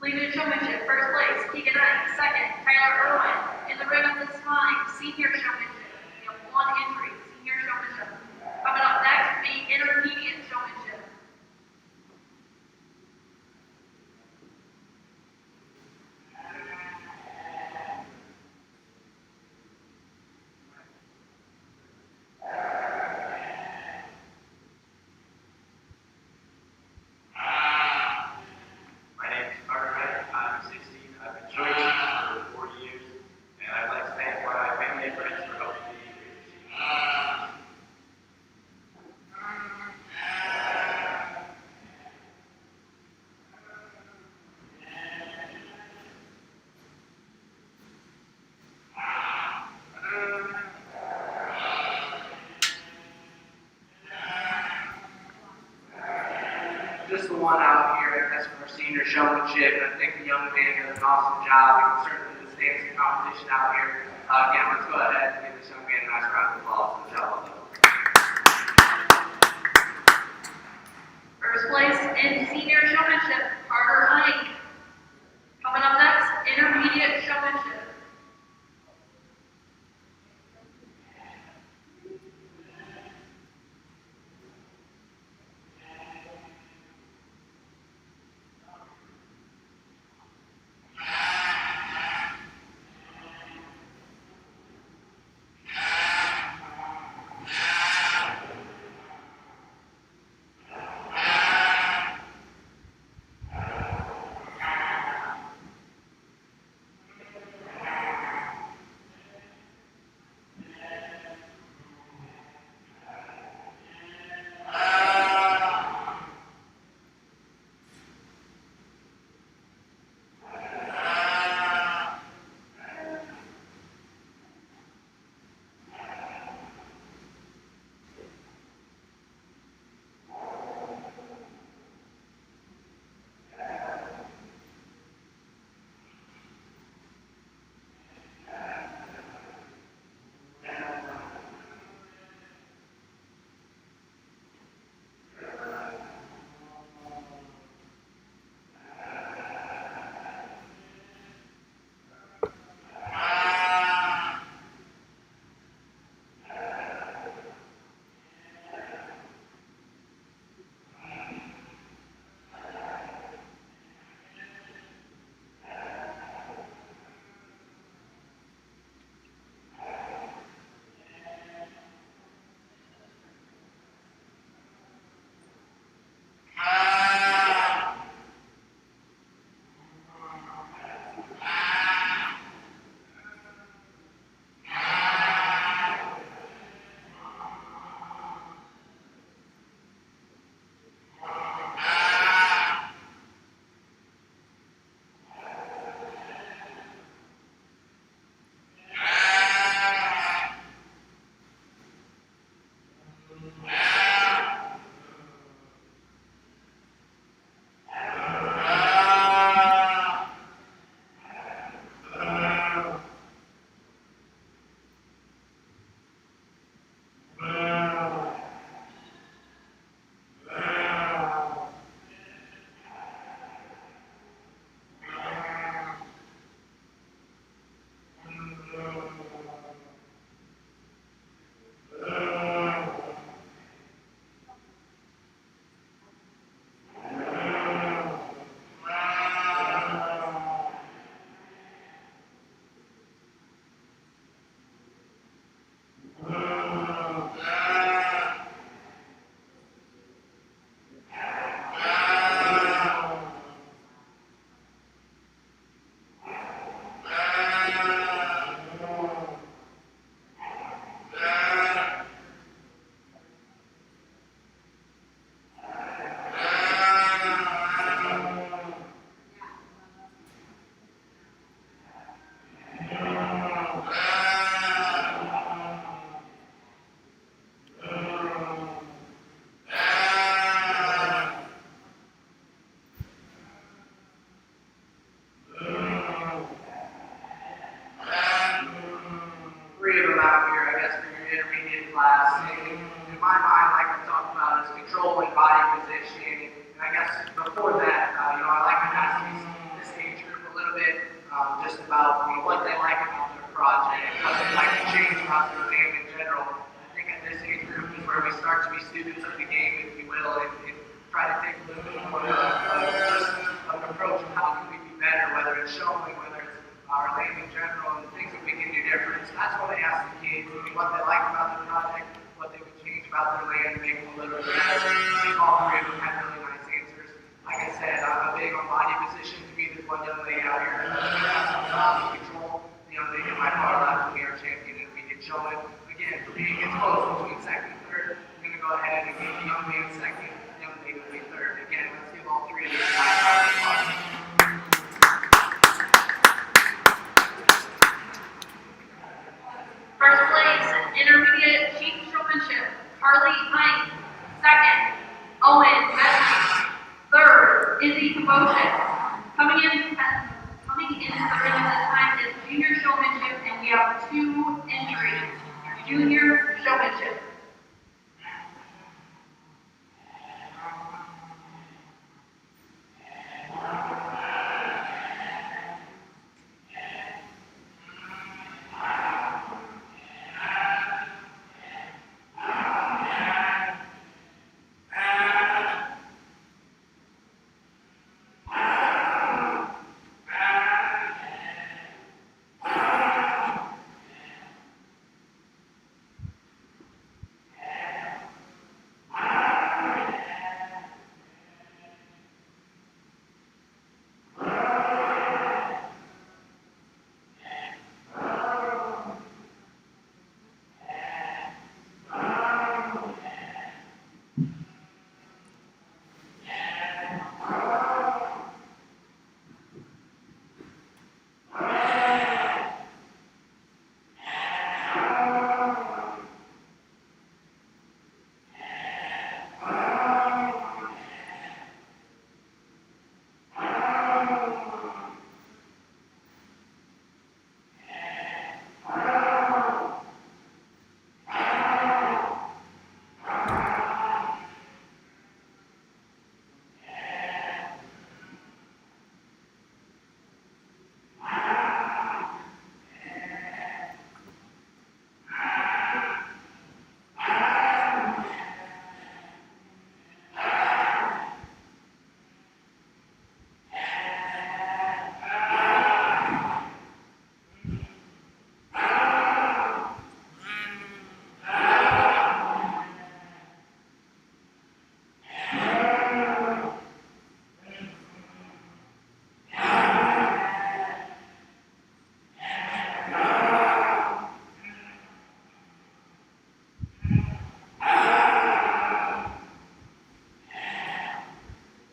Collegiate showmanship, first place, Keegan Knight. Second, Tyler Irwin. In the ring of this time, senior showmanship. We have one entry, senior showmanship. Coming up next, being just the one out here, I guess, for senior showmanship. And I think the young man does an awesome job. He can certainly withstand some competition out here. Again, let's go ahead and give this young man a nice round of applause for the job. First place in senior showmanship, Carter Ike. Coming up next, intermediate showmanship. motion. Coming in third at this time is junior showmanship, and we have 2 entries. Junior showmanship.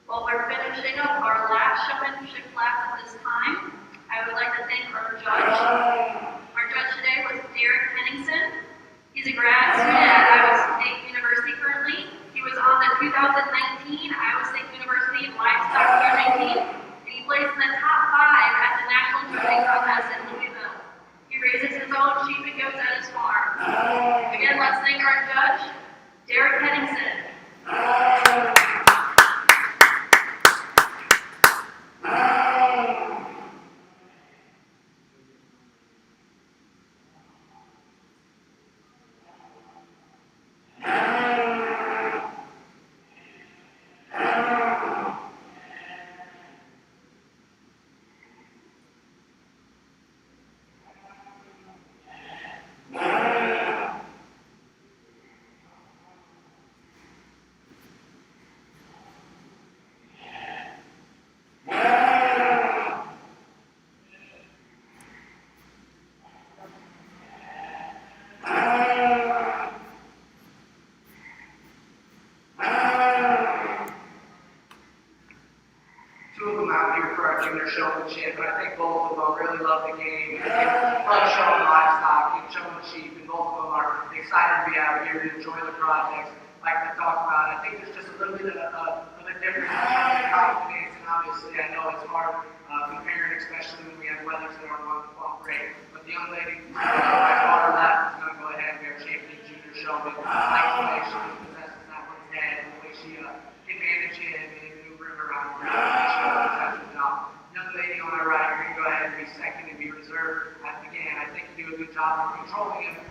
While we're finishing up our last showmanship class at this time, I would like to thank our judge. Our judge today was Derek Henningsen. He's a grad student at Iowa State University currently. He was on the 2019 Iowa State University Livestock Judging Team, and he placed in the top 5 at the National Judging Contest in Louisville. He raises his own sheep and goats at his farm. Again, let's thank our judge, Derek Henningsen. Junior showmanship, but I think both of them really love the game. Love showing livestock and showing sheep, and both of them are excited to be out here to enjoy the projects like I talked about. I think there's just a little bit of a difference in confidence, and obviously I know it's hard comparing, especially when we have weathers that aren't going to cooperate. But the young lady, my far left, is going to go ahead and be our champion junior showman. I like the way she possesses that one's head, and the way she can manage it and maneuver around. Young lady on our right, you're going to go ahead and be second and be reserved. Again, I think you do a good job of controlling him.